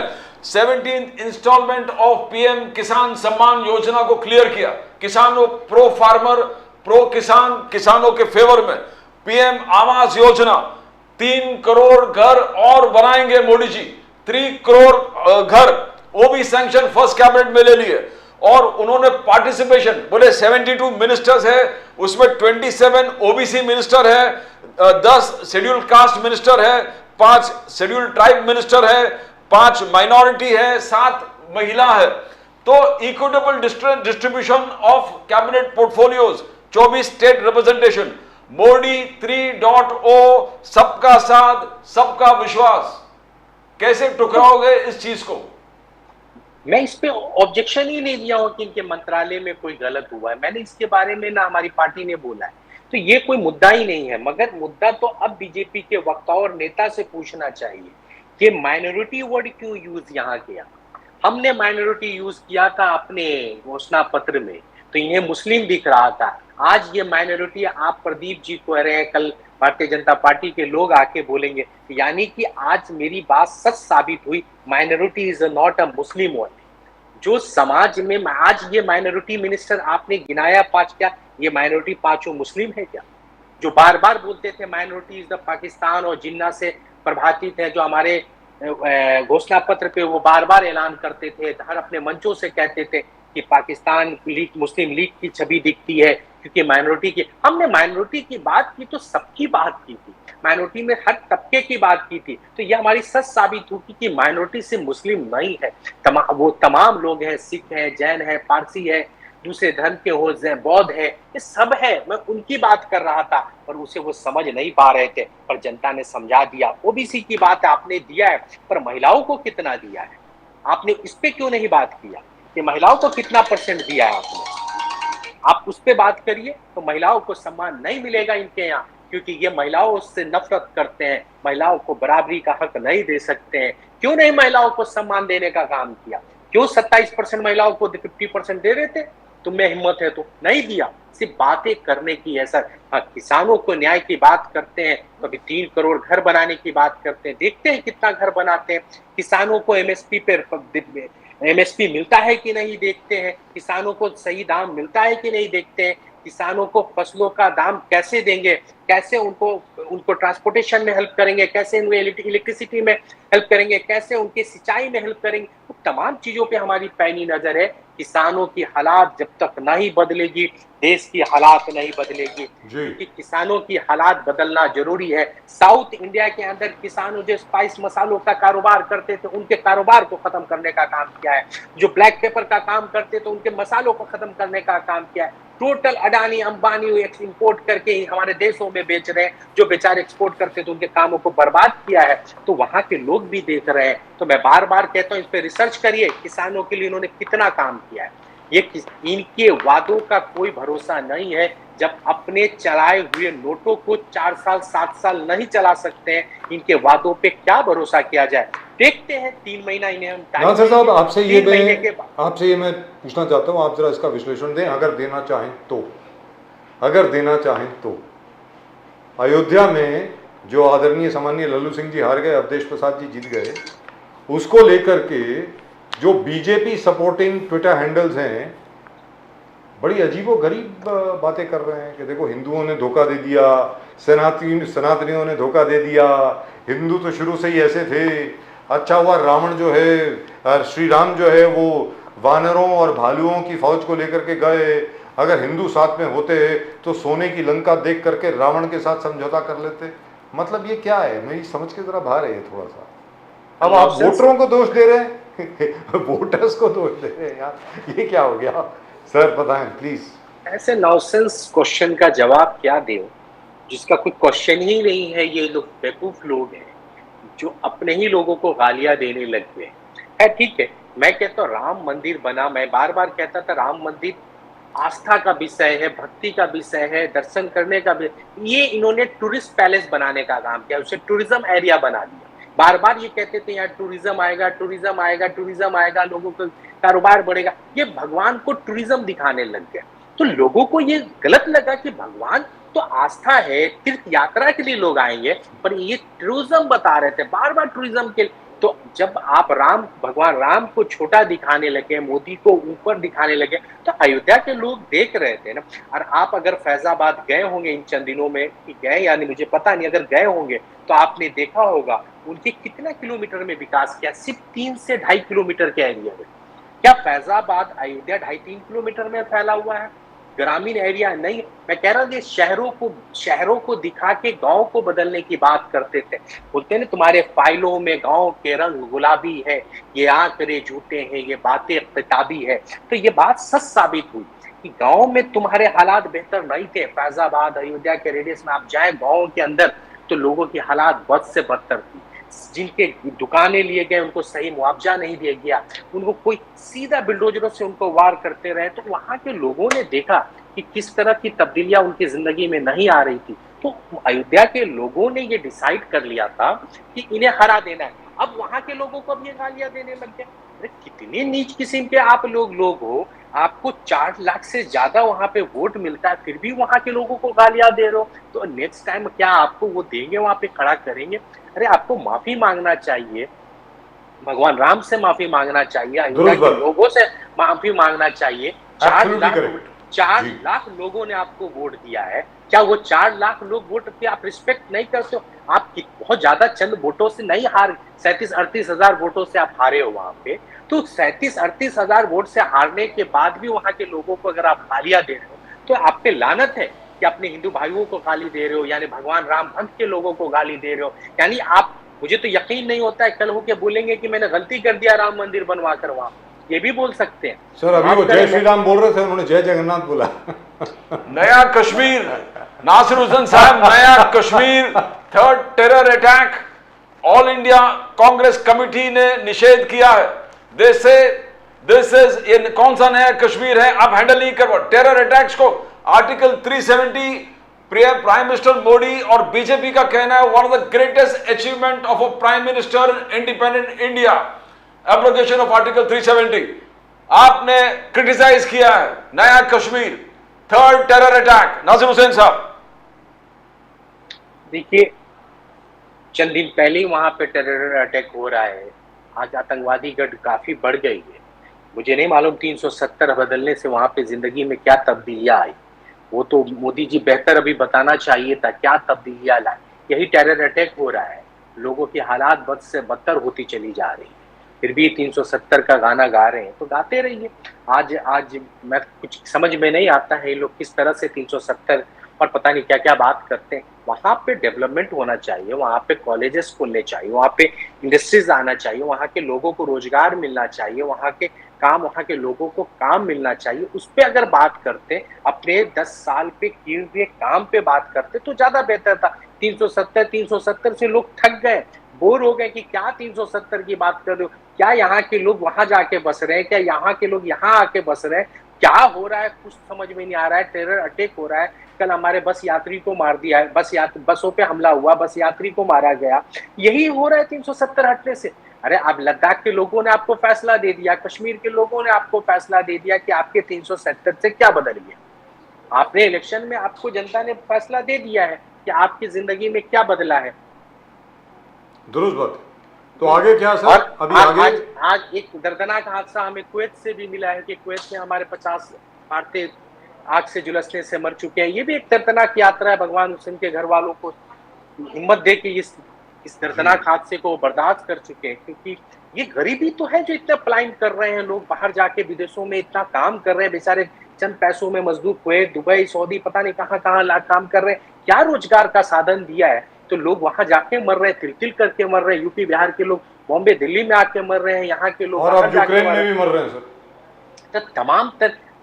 17th इंस्टॉलमेंट ऑफ पीएम किसान सम्मान योजना को क्लियर किया। किसानों, प्रो फार्मर, प्रो किसान, किसानों के फेवर में पीएम आवास योजना, 3 करोड़ घर और बनाएंगे मोदी जी। 3 करोड़ घर वो भी सैंक्शन फर्स्ट कैबिनेट में ले लिए। और उन्होंने पार्टिसिपेशन बोले 72 मिनिस्टर्स है, उसमें 27 ओबीसी मिनिस्टर है, 10 शेड्यूल कास्ट मिनिस्टर है, 5 शेड्यूल ट्राइब मिनिस्टर है, 5 माइनॉरिटी है, 7 महिला है। तो equitable distribution of cabinet portfolios, 24 state representation, Modi 3.0, सबका साथ, सबका विश्वास। कैसे टुकराओगे इस चीज को? मैं इस पे ऑब्जेक्शन ही नहीं दिया हूं कि इनके मंत्रालय में कोई गलत हुआ है। मैंने इसके बारे में ना हमारी पार्टी ने बोला है, तो ये कोई मुद्दा ही नहीं है। मगर मुद्दा तो अब बीजेपी के वक्ता और नेता से पूछना चाहिए कि माइनॉरिटी वर्ड क्यों यूज यहाँ किया। हमने माइनॉरिटी यूज किया था अपने घोषणा पत्र में, तो इन्हें मुस्लिम दिख रहा था। आज ये माइनॉरिटी आप प्रदीप जी कह रहे हैं, कल भारतीय जनता पार्टी के लोग आके बोलेंगे, यानी कि आज मेरी बात सच साबित हुई। Minority is not a Muslim word. जो समाज में आज ये माइनॉरिटी मिनिस्टर आपने गिनाया 5, क्या ये माइनॉरिटी 5 मुस्लिम है क्या? जो बार बार बोलते थे माइनॉरिटी इज द पाकिस्तान और जिन्ना से प्रभावित है, जो हमारे घोषणा पत्र पे वो बार बार ऐलान करते थे, हर अपने मंचों से कहते थे कि पाकिस्तान लीग, मुस्लिम लीग की छवि दिखती है क्योंकि माइनॉरिटी की। हमने माइनॉरिटी की बात की तो सबकी बात की थी, माइनॉरिटी में हर तबके की बात की थी। तो ये हमारी सच साबित हुई कि माइनॉरिटी से मुस्लिम नहीं है, वो तमाम लोग हैं, सिख है, जैन है, पारसी है, दूसरे धर्म के हो, बौद्ध है, ये सब है। मैं उनकी बात कर रहा था पर उसे वो समझ नहीं पा रहे थे, पर जनता ने समझा दिया। ओबीसी की बात आपने दिया है, पर महिलाओं को कितना दिया है आपने, इस पे क्यों नहीं बात किया कि महिलाओं को कितना % दिया है आपने? आप उस पे बात करिए। तो महिलाओं को सम्मान नहीं मिलेगा इनके यहाँ, क्योंकि ये महिलाओं से नफरत करते हैं, महिलाओं को बराबरी का हक नहीं दे सकते हैं। क्यों नहीं महिलाओं को सम्मान देने का काम किया? क्यों 27% महिलाओं को 50% दे रहे थे? तुम्हें हिम्मत है तो नहीं दिया। सिर्फ बातें करने की है सर। हाँ, किसानों को न्याय की बात करते हैं, कभी 3 करोड़ घर बनाने की बात करते हैं, देखते हैं कितना घर बनाते हैं। किसानों को एमएसपी मिलता है कि नहीं देखते हैं, किसानों को सही दाम मिलता है कि नहीं देखते हैं, किसानों को फसलों का दाम कैसे देंगे, कैसे उनको ट्रांसपोर्टेशन में हेल्प करेंगे, कैसे उनको इलेक्ट्रिसिटी में हेल्प करेंगे, कैसे उनकी सिंचाई में हेल्प करेंगे। तो तमाम चीजों पे हमारी पैनी नजर है। किसानों की हालात जब तक नहीं बदलेगी, देश की हालात नहीं बदलेगी, क्योंकि किसानों की हालात बदलना जरूरी है। साउथ इंडिया के अंदर किसानों जो स्पाइस मसालों का कारोबार करते थे, उनके कारोबार को खत्म करने का काम किया है। जो ब्लैक पेपर का काम करते थे, उनके मसालों को खत्म करने का काम किया है। टोटल अडानी अंबानी इंपोर्ट करके ही हमारे देशों में बेच रहे हैं। जो बेचारे एक्सपोर्ट करते थे, उनके कामों को बर्बाद किया है। तो वहां के लोग भी देख रहे हैं। तो मैं बार बार कहता हूं, इस पे रिसर्च करिए, किसानों के लिए इन्होंने कितना काम किया है। इनके वादों का कोई भरोसा नहीं है। जब अपने चलाए हुए नोटों को 4 साल 7 साल नहीं चला सकते हैं, इनके वादों पे क्या भरोसा किया जाए। देखते हैं 3 महीना इन्हें हम टाइम। नासिर साहब, आपसे ये मैं पूछना चाहता हूँ, आप जरा इसका विश्लेषण दें, अगर देना चाहें तो। अयोध्या में जो आदरणीय सामान्य लल्लू सिंह जी हार गए, अवधेश प्रसाद जी जीत गए, उसको लेकर के जो बीजेपी सपोर्टिंग ट्विटर हैंडल्स हैं, बड़ी अजीबोगरीब बातें कर रहे हैं कि देखो हिंदुओं ने धोखा दे दिया, सनातनियों ने धोखा दे दिया, हिंदू तो शुरू से ही ऐसे थे। अच्छा हुआ रावण जो है, श्री राम जो है, वो वानरों और भालुओं की फौज को लेकर के गए। अगर हिंदू साथ में होते तो सोने की लंका देख करके रावण के साथ समझौता कर लेते। मतलब ये क्या है, मेरी समझ के जरा बाहर है ये थोड़ा सा। अब आप वोटरों को दोष दे रहे हैं वोटर्स को दोष दे रहे हैं यार, ये क्या हो गया सर, बताएं प्लीज। ऐसे नॉनसेंस क्वेश्चन का जवाब क्या दे जिसका कोई क्वेश्चन ही नहीं है। ये लोग बेवकूफ लोग हैं जो अपने ही लोगों को गालियां देने लग गए है। ठीक है, मैं कहता हूँ राम मंदिर बना, मैं बार बार कहता था राम मंदिर आस्था का विषय है, भक्ति का विषय है, दर्शन करने का भी। ये इन्होंने टूरिस्ट पैलेस बनाने का काम किया, उसे टूरिज्म एरिया बना दिया। बार बार ये कहते थे यहाँ टूरिज्म आएगा, टूरिज्म आएगा, टूरिज्म आएगा, लोगों का कारोबार बढ़ेगा। ये भगवान को टूरिज्म दिखाने लग गए। तो लोगों को ये गलत लगा कि भगवान तो आस्था है, तीर्थ यात्रा के लिए लोग आएंगे, पर ये टूरिज्म बता रहे थे बार बार टूरिज्म के। तो जब आप भगवान राम को छोटा दिखाने लगे, मोदी को ऊपर दिखाने लगे, तो अयोध्या के लोग देख रहे थे ना। और आप अगर फैजाबाद गए होंगे इन चंद दिनों में, गए यानी मुझे पता नहीं, अगर गए होंगे तो आपने देखा होगा उनके कितना किलोमीटर में विकास किया, सिर्फ 3 से 2.5 किलोमीटर के एरिया में। क्या फैजाबाद अयोध्या 2.5-3 किलोमीटर में फैला हुआ है? ग्रामीण एरिया नहीं। मैं कह रहा हूँ शहरों को दिखा के गांव को बदलने की बात करते थे। बोलते ना तुम्हारे फाइलों में गांव के रंग गुलाबी है, ये आंकड़े झूठे हैं, ये बातें किताबी है। तो ये बात सच साबित हुई कि गांव में तुम्हारे हालात बेहतर नहीं थे। फैजाबाद अयोध्या के रेडियस में आप जाए गाँव के अंदर तो लोगों की हालात बद से बदतर थी। जिनके दुकानें लिए गए उनको सही मुआवजा नहीं दिया गया, उनको कोई सीधा बिल्डोजरों से उनको वार करते रहे। तो वहां के लोगों ने देखा कि किस तरह की तब्दीलियां उनकी जिंदगी में नहीं आ रही थी। तो अयोध्या के लोगों ने ये डिसाइड कर लिया था कि इन्हें हरा देना है। अब वहां के लोगों को अब ये गालियां देने लग गए। अरे कितने नीच किस्म के आप लोग हो, आपको 4 लाख से ज्यादा वहां पे वोट मिलता है, फिर भी वहां के लोगों को गालियां दे रहे हो। तो नेक्स्ट टाइम क्या आपको वो देंगे, वहां पे खड़ा करेंगे? अरे आपको माफी मांगना चाहिए, भगवान राम से माफी मांगना चाहिए, अयोध्या के लोगों से माफी मांगना चाहिए। 4 लाख लोगों ने आपको वोट दिया है। क्या वो 4 लाख लोग वोट पे आप रिस्पेक्ट नहीं करते हो? आप बहुत ज्यादा चंद वोटों से नहीं हार, 37-38 हजार वोटों से आप हारे हो वहां पे। तो 37-38 हजार वोट से हारने के बाद भी वहां के लोगों को अगर आप गालियां दे रहे हो तो आप पे लानत है कि अपने हिंदू भाइयों को गाली दे रहे हो, यानी भगवान राम भक्त के लोगों को गाली दे रहे हो। यानी आप, मुझे तो यकीन नहीं होता है कल होके बोलेंगे कि मैंने गलती कर दिया राम मंदिर बनवा कर वहां, ये भी बोल सकते हैं। सर अभी वो जय श्री राम बोल रहे थे, उन्होंने जय जगन्नाथ बोला। नया कश्मीर, नासिर हुसैन साहब, नया Kashmir, 3rd terror attack, all India Congress committee ने निषेध किया है। दिस इज इन कौन सा नया कश्मीर है, आप हैंडल नहीं कर पाओ टेरर अटैक्स को। आर्टिकल 370 प्राइम मिनिस्टर मोदी और बीजेपी का कहना है one of the greatest achievement of a prime minister independent India, abrogation of article 370। आपने क्रिटिसाइज किया है नया Kashmir, 3rd terror attack. Nasir Hussain sahab, देखिए चंद दिन पहले ही वहां पे टेरर अटैक हो रहा है, आज आतंकवादी गढ़ काफी बढ़ गई है। मुझे नहीं मालूम 370 बदलने से वहां पे जिंदगी में क्या तब्दीलियां आई, वो तो मोदी जी बेहतर अभी बताना चाहिए था क्या तब्दीलियां लाए। यही टेरर अटैक हो रहा है, लोगों की हालात बद से बदतर होती चली जा रही है। फिर भी 370 का गाना गा रहे हैं तो गाते रहिए। आज आज मैं कुछ समझ में नहीं आता है ये लोग किस तरह से 370 और पता नहीं क्या क्या बात करते हैं। वहां पे डेवलपमेंट होना चाहिए, वहां पे कॉलेजेस खुलने चाहिए, वहां पे इंडस्ट्रीज आना चाहिए, वहां के लोगों को रोजगार मिलना चाहिए, वहां के लोगों को काम मिलना चाहिए। उस पे अगर बात करते, अपने 10 साल पे किए हुए काम पे बात करते तो ज्यादा बेहतर था। 370 से लोग थक गए, बोर हो गए कि क्या 370 की बात कर रहे हो, क्या यहाँ के लोग वहां जाके बस रहे हैं, क्या यहाँ के लोग यहाँ आके बस रहे हैं, क्या हो रहा है कुछ समझ में नहीं आ रहा है। टेरर अटैक हो रहा है, कल हमारे बस यात्री को मार दिया है, बसों पे हमला हुआ, बस यात्री को मारा गया, यही हो रहा है 370 हटने से। अरे अब लद्दाख के लोगों ने आपको फैसला दे दिया, कश्मीर के लोगों ने आपको फैसला दे दिया कि आपके 370 से क्या बदल गया। आपने इलेक्शन में, आपको जनता ने फैसला दे दिया है कि आपकी जिंदगी में क्या बदला है। दुरुस्त बात। तो आगे क्या सर? और अभी आगे आज एक दर्दनाक हादसा हमें कुवैत से भी मिला है कि कुवैत में हमारे 50 भारतीय आग से झुलसने से मर चुके हैं। ये भी एक दर्दनाक यात्रा है। भगवान हुसैन के घर वालों को हिम्मत दे कि इस दर्दनाक हादसे को बर्दाश्त कर चुके हैं, क्योंकि ये गरीबी तो है जो इतना पलायन कर रहे हैं लोग, बाहर जाके विदेशों में इतना काम कर रहे हैं बेचारे, चंद पैसों में मजदूर कुवैत, दुबई, सऊदी, पता नहीं कहाँ कहाँ काम कर रहे हैं। क्या रोजगार का साधन दिया है, तो लोग वहां जाके मर रहे हैं, तिल करके मर रहे हैं। यूपी बिहार के लोग बॉम्बे दिल्ली में आके मर रहे हैं, यहाँ के लोग और अब यूक्रेन में भी मर रहे हैं सर। तो तमाम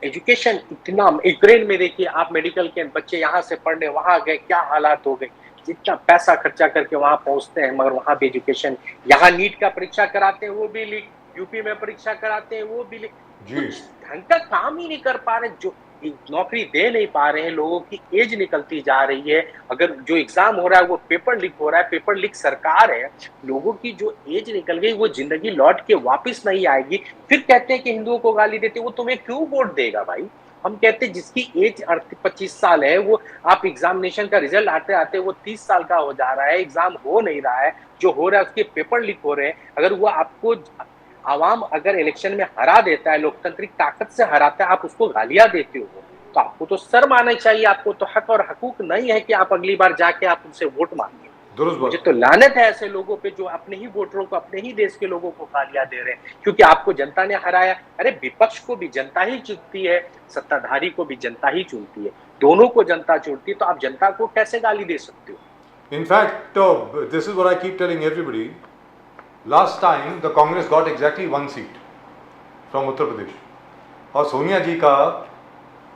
एजुकेशन इतना, यूक्रेन में देखिए आप, मेडिकल के बच्चे यहाँ से पढ़ने वहां गए, क्या हालात हो गए, जितना पैसा खर्चा करके वहां पहुंचते हैं, मगर वहां भी एजुकेशन, यहाँ नीट का परीक्षा कराते हैं वो भी लीक, यूपी में परीक्षा कराते हैं वो भी लीक, कुछ ढंग का काम ही नहीं कर पा रहे, जो नौकरी दे नहीं पा रहे हैं। लोगों की एज निकलती जा रही है, अगर जो एग्जाम हो रहा है वो पेपर लीक हो रहा है, पेपर लीक सरकार है, लोगों की जो एज निकल गई वो जिंदगी लौट के वापस नहीं आएगी। फिर कहते हैं कि हिंदुओं को गाली देते, वो तुम्हें क्यों वोट देगा भाई। हम कहते हैं जिसकी एज 25 साल है, वो आप एग्जामिनेशन का रिजल्ट आते आते वो 30 साल का हो जा रहा है, एग्जाम हो नहीं रहा है, जो हो रहा है उसके पेपर लीक हो रहे हैं। अगर वो आपको आवाम अगर इलेक्शन में हरा देता है, लोकतांत्रिक ताकत से हराता है, आप उसको गालियां देते हो, तो आपको तो शर्म आना चाहिए। आपको तो हक और हकूक नहीं है कि आप अगली बार जाके आप उनसे वोट मांगिए। मुझे तो लानत है ऐसे लोगों पे जो अपने ही वोटरों को, अपने ही देश के लोगों को गालियां दे रहे हैं क्योंकि आपको जनता ने हराया। अरे विपक्ष को भी जनता ही चुनती है, सत्ताधारी को भी जनता ही चुनती है, दोनों को जनता चुनती है, तो आप जनता को कैसे गाली दे सकते हो। In fact, this is what I keep telling everybody. Last time the Congress got exactly 1 seat from Uttar Pradesh. और सोनिया जी का,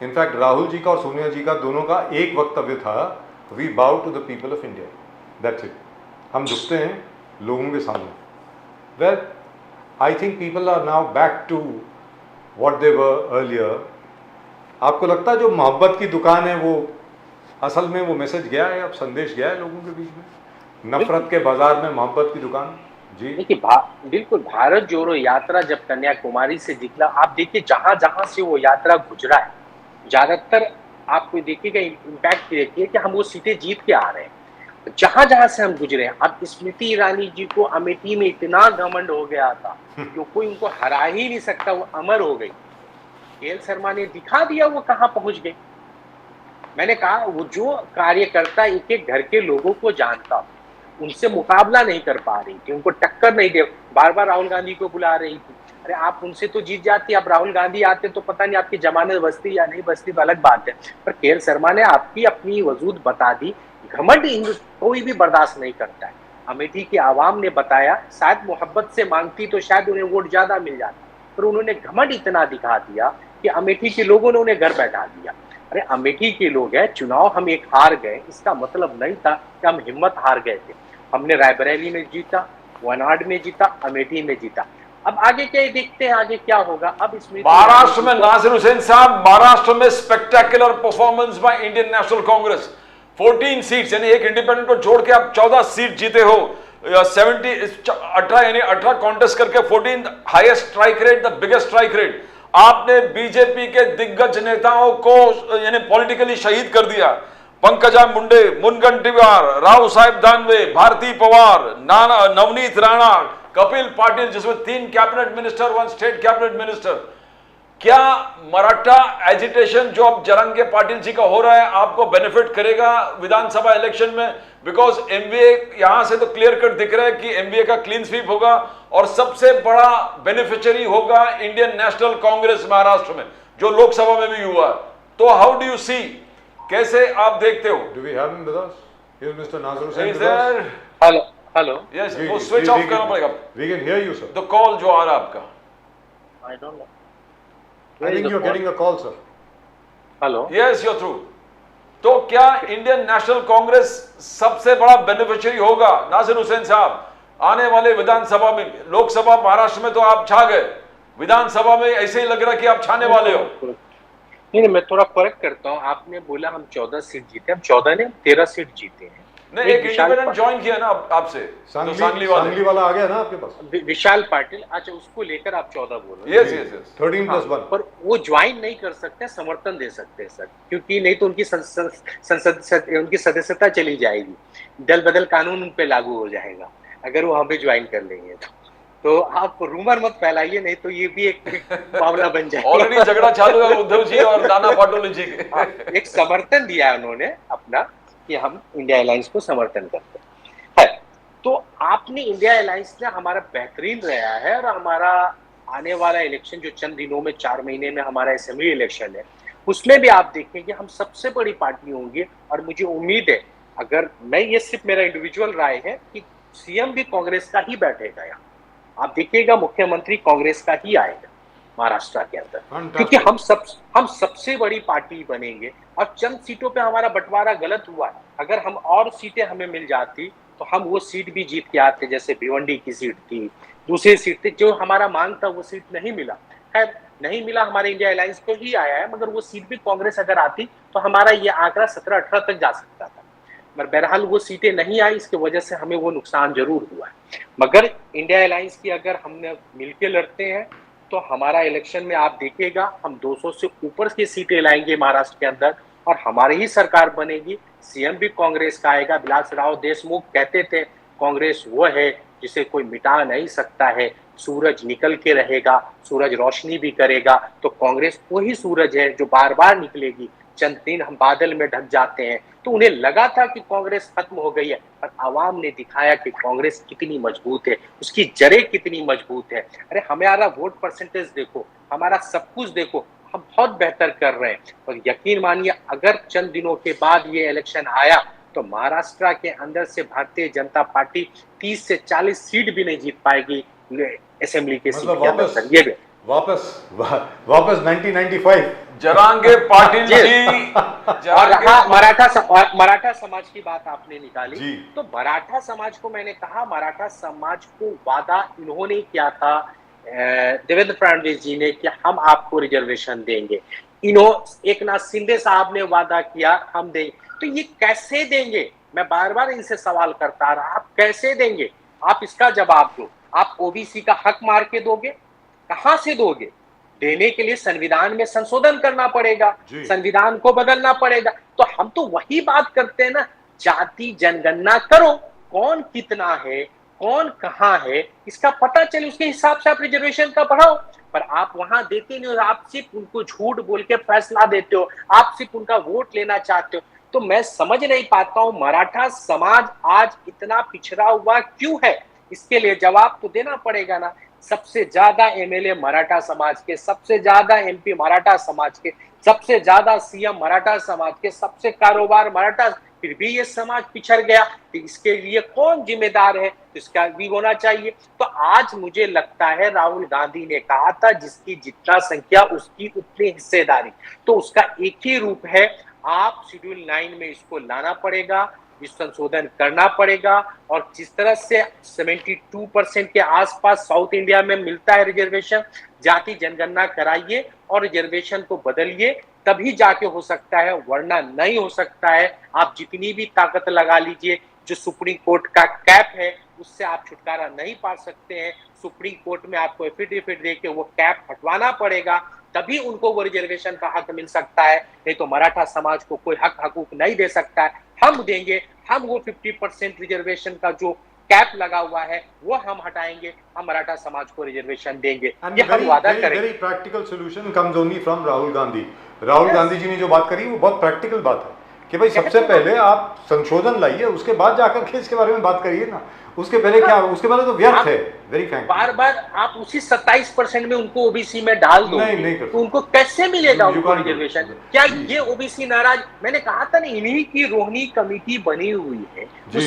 इनफैक्ट राहुल जी का और सोनिया जी का दोनों का एक वक्तव्य था, we bow to the people of India, that's it. हम झुकते हैं लोगों के सामने। Well, I think people are now back to what they were earlier. आपको लगता है जो मोहब्बत की दुकान है वो असल में वो मैसेज गया है, अब संदेश गया है लोगों के बीच में, नफरत के बाजार में मोहब्बत की दुकान। जी देखिए, बिल्कुल भारत जोड़ो यात्रा जब कन्याकुमारी से निकला, आप देखिए जहां जहां से वो यात्रा गुजरा है, ज्यादातर आपको देखिएगा इम्पैक्ट देखिए कि हम वो सीटें जीत के आ रहे हैं जहां जहां से हम गुजरे हैं। अब स्मृति ईरानी जी को अमेठी में इतना घमंड हो गया था कि कोई उनको हरा ही नहीं सकता, वो अमर हो गई। केएल शर्मा ने दिखा दिया वो कहां पहुंच गए। मैंने कहा वो जो कार्यकर्ता एक एक घर के लोगों को जानता, उनसे मुकाबला नहीं कर पा रही थी, उनको टक्कर नहीं दे, बार बार राहुल गांधी को बुला रही थी। अरे आप उनसे तो जीत जाती, आप राहुल गांधी आते तो पता नहीं आपकी जमानत बचती या नहीं बचती तो अलग बात है, पर केएल शर्मा ने आपकी अपनी वजूद बता दी। घमंड कोई भी बर्दाश्त नहीं करता है। अमेठी की आवाम ने बताया, शायद मोहब्बत से मांगती तो शायद उन्हें वोट ज्यादा मिल जाता, पर उन्होंने घमंड इतना दिखा दिया कि अमेठी के लोगों ने उन्हें घर बैठा दिया। अरे अमेठी के लोग हैं, चुनाव हम एक हार गए, इसका मतलब नहीं था कि हम हिम्मत हार गए थे। हमने रायबरेली में जीता, वयनाड में जीता, अमेठी में जीता। अब आगे क्या देखते हैं, आगे क्या होगा। अब इसमें महाराष्ट्र में नासिर हुसैन साहब, महाराष्ट्र में spectacular performance by Indian national Congress. 14 seats यानी एक इंडिपेंडेंट को छोड़ के आप 14 सीट जीते हो। 18 कॉन्टेस्ट करके 14 highest strike rate, the biggest strike rate. आपने बीजेपी के दिग्गज नेताओं को यानी पॉलिटिकली शहीद कर दिया। पंकजा मुंडे, मुनगंटीवार, राव साहेब दानवे, भारती पवार, नवनीत राणा, कपिल पाटिल, जिसमें 3 cabinet minister, 1 state cabinet minister. क्या मराठा एजिटेशन जो अब जरंगे पाटिल जी का हो रहा है आपको बेनिफिट करेगा विधानसभा इलेक्शन में? बिकॉज एमवीए यहां से तो क्लियर कट दिख रहा है कि एमवीए का क्लीन स्वीप होगा और सबसे बड़ा बेनिफिशियरी होगा इंडियन नेशनल कांग्रेस महाराष्ट्र में, जो लोकसभा में भी हुआ है। तो हाउ डू यू सी, कैसे आप देखते हो? Do we have him with us? Here's Mr. Nazar Hussain Is with us. there? Hello hello Yes, जी, वो जी, स्विच जी, ऑफ we करना can- पड़ेगा। We can hear you, sir. The call जो आ रहा है आपका। I don't know I think you're getting a call, sir. Hello yes, you're through. तो क्या Indian national Congress सबसे बड़ा बेनिफिशियरी होगा? नासिर हुसैन साहब, आने वाले विधानसभा में, लोकसभा महाराष्ट्र में तो आप छा गए, विधानसभा में ऐसे ही लग रहा है कि आप छाने वाले हो। नहीं, मैं थोड़ा करेक्ट करता हूँ। आपने बोला हम 14 सीट जीते, हम 14 ने 13 सीट जीते हैं। नहीं, एक इंडिपेंडेंट ज्वाइन किया ना आपसे, तो सांगली सांगली वाले। वाला आ गया ना आपके पास? विशाल पाटिल, अच्छा उसको लेकर आप 14 बोल रहे यस यस यस। 13+1. पर वो ज्वाइन नहीं कर सकते, समर्थन दे सकते हैं सर, क्योंकि नहीं तो उनकी उनकी सदस्यता चली जाएगी, दल बदल कानून उन पे लागू हो जाएगा अगर वो हमें ज्वाइन कर लेंगे तो आप रूमर मत फैलाइए, नहीं तो ये भी एक मामला बन जाएगा। ऑलरेडी झगड़ा चालू है उद्धव जी और नाना पाटोले जी के। एक समर्थन दिया है उन्होंने अपना कि हम इंडिया अलायंस को समर्थन करते हैं। तो आपने इंडिया अलायंस ने हमारा बेहतरीन रहा है, और हमारा आने वाला इलेक्शन जो चंद दिनों में 4 महीने में हमारा असेंबली इलेक्शन है, उसमें भी आप देखेंगे हम सबसे बड़ी पार्टी होंगे। और मुझे उम्मीद है, अगर मैं, ये सिर्फ मेरा इंडिविजुअल राय है, कि सीएम भी कांग्रेस का ही बैठेगा यहाँ। आप देखिएगा मुख्यमंत्री कांग्रेस का ही आएगा महाराष्ट्र के अंदर, क्योंकि हम सबसे बड़ी पार्टी बनेंगे। और चंद सीटों पे हमारा बंटवारा गलत हुआ है, अगर हम और सीटें हमें मिल जाती तो हम वो सीट भी जीत के आते, जैसे भिवंडी की सीट थी, दूसरी सीट थी, जो हमारा मांग था वो सीट नहीं मिला। खैर नहीं मिला, हमारे इंडिया अलायंस को ही आया है, मगर वो सीट भी कांग्रेस अगर आती तो हमारा ये आंकड़ा 17-18 तक जा सकता था। मगर बहरहाल वो सीटें नहीं आई, इसकी वजह से हमें वो नुकसान जरूर हुआ है। मगर इंडिया अलायंस की अगर हमने मिलकर लड़ते हैं तो हमारा इलेक्शन में आप देखिएगा हम 200 से ऊपर की सीटें लाएंगे महाराष्ट्र के अंदर, और हमारी ही सरकार बनेगी। सीएम भी कांग्रेस का आएगा। विलासराव देशमुख कहते थे कांग्रेस वो है जिसे कोई मिटा नहीं सकता है, सूरज निकल के रहेगा, सूरज रोशनी भी करेगा। तो कांग्रेस वही सूरज है जो बार बार निकलेगी। चंद दिन हम बादल में ढक जाते हैं, तो उन्हें लगा था कि कांग्रेस खत्म हो गई है, पर आवाम ने दिखाया कि कांग्रेस कितनी मजबूत है, उसकी जड़ें कितनी मजबूत है। अरे हमारा वोट परसेंटेज देखो, हमारा सब कुछ देखो, हम बहुत बेहतर कर रहे हैं। और यकीन मानिए, अगर चंद दिनों के बाद ये इलेक्शन आया तो महाराष्ट्र के अंदर से भारतीय जनता पार्टी 30 से 40 सीट भी नहीं जीत पाएगी असेंबली के सीट के अंदर। ये भी वापस 1995 जरांगे पाटिल जी। और रहा मराठा समाज की बात आपने निकाली जी। तो मराठा समाज को मैंने कहा, मराठा समाज को वादा इन्होंने किया था देवेंद्र फडणवीस जी ने कि हम आपको रिजर्वेशन देंगे। एक नाथ शिंदे साहब ने वादा किया हम देंगे। तो ये कैसे देंगे, मैं बार बार इनसे सवाल करता रहा, आप कैसे देंगे? आप इसका जवाब दो। आप ओबीसी का हक मार के दोगे? कहां से दोगे? देने के लिए संविधान में संशोधन करना पड़ेगा, संविधान को बदलना पड़ेगा। तो हम तो वही बात करते हैं ना, जाति जनगणना करो, कौन कितना है, कौन कहाँ है, इसका पता चले, उसके हिसाब से आप रिजर्वेशन का बढ़ाओ। पर आप वहां देते नहीं हो, आप सिर्फ उनको झूठ बोल के फैसला देते हो, आप सिर्फ उनका वोट लेना चाहते हो। तो मैं समझ नहीं पाता हूं मराठा समाज आज इतना पिछड़ा हुआ क्यों है। इसके लिए जवाब तो देना पड़ेगा ना। सबसे ज्यादा एमएलए मराठा समाज के, सबसे ज्यादा एमपी मराठा समाज के, सबसे ज्यादा सीएम मराठा समाज के, सबसे कारोबार मराठा, फिर भी ये समाज पिछड़ गया। तो इसके लिए कौन जिम्मेदार है? इसका भी होना चाहिए। तो आज मुझे लगता है राहुल गांधी ने कहा था जिसकी जितना संख्या उसकी उतनी हिस्सेदारी। तो उसका एक ही रूप है, आप शेड्यूल 9 में इसको लाना पड़ेगा, इस संशोधन करना पड़ेगा। और जिस तरह से 72% के आसपास साउथ इंडिया में मिलता है रिजर्वेशन, जाति जनगणना कराइए और रिजर्वेशन को बदलिए, तभी जाके हो सकता है, वरना नहीं हो सकता है। आप जितनी भी ताकत लगा लीजिए, जो सुप्रीम कोर्ट का कैप है उससे आप छुटकारा नहीं पा सकते हैं। सुप्रीम कोर्ट में आपको एफिडेविट दे के वो कैप हटवाना पड़ेगा, तभी उनको वो रिजर्वेशन का हक मिल सकता है। नहीं तो मराठा समाज को कोई हक हकूक नहीं दे सकता है। हम देंगे, हम वो 50% रिजर्वेशन का जो कैप लगा हुआ है वो हम हटाएंगे, हम मराठा समाज को रिजर्वेशन देंगे, And ये हम very, वादा very, करेंगे। very practical solution comes only from Rahul Gandhi. Rahul Gandhi ji ने जो बात करी वो बहुत प्रैक्टिकल बात है कि भाई सबसे पहले आप संशोधन लाइए, उसके बाद जाकर के इसके बारे में बात करिए ना। उसके पहले क्या, उसके पहले तो व्यर्थ है। वेरी फ्रैंक, बार बार आप उसी 27% में उनको ओबीसी में डाल दो, नहीं कर तो उनको कैसे मिलेगा You उनको can't do रिजर्वेशन? it. क्या ये ओबीसी नाराज? मैंने कहा था ना, इन्हीं की रोहिणी कमेटी बनी हुई है, जी।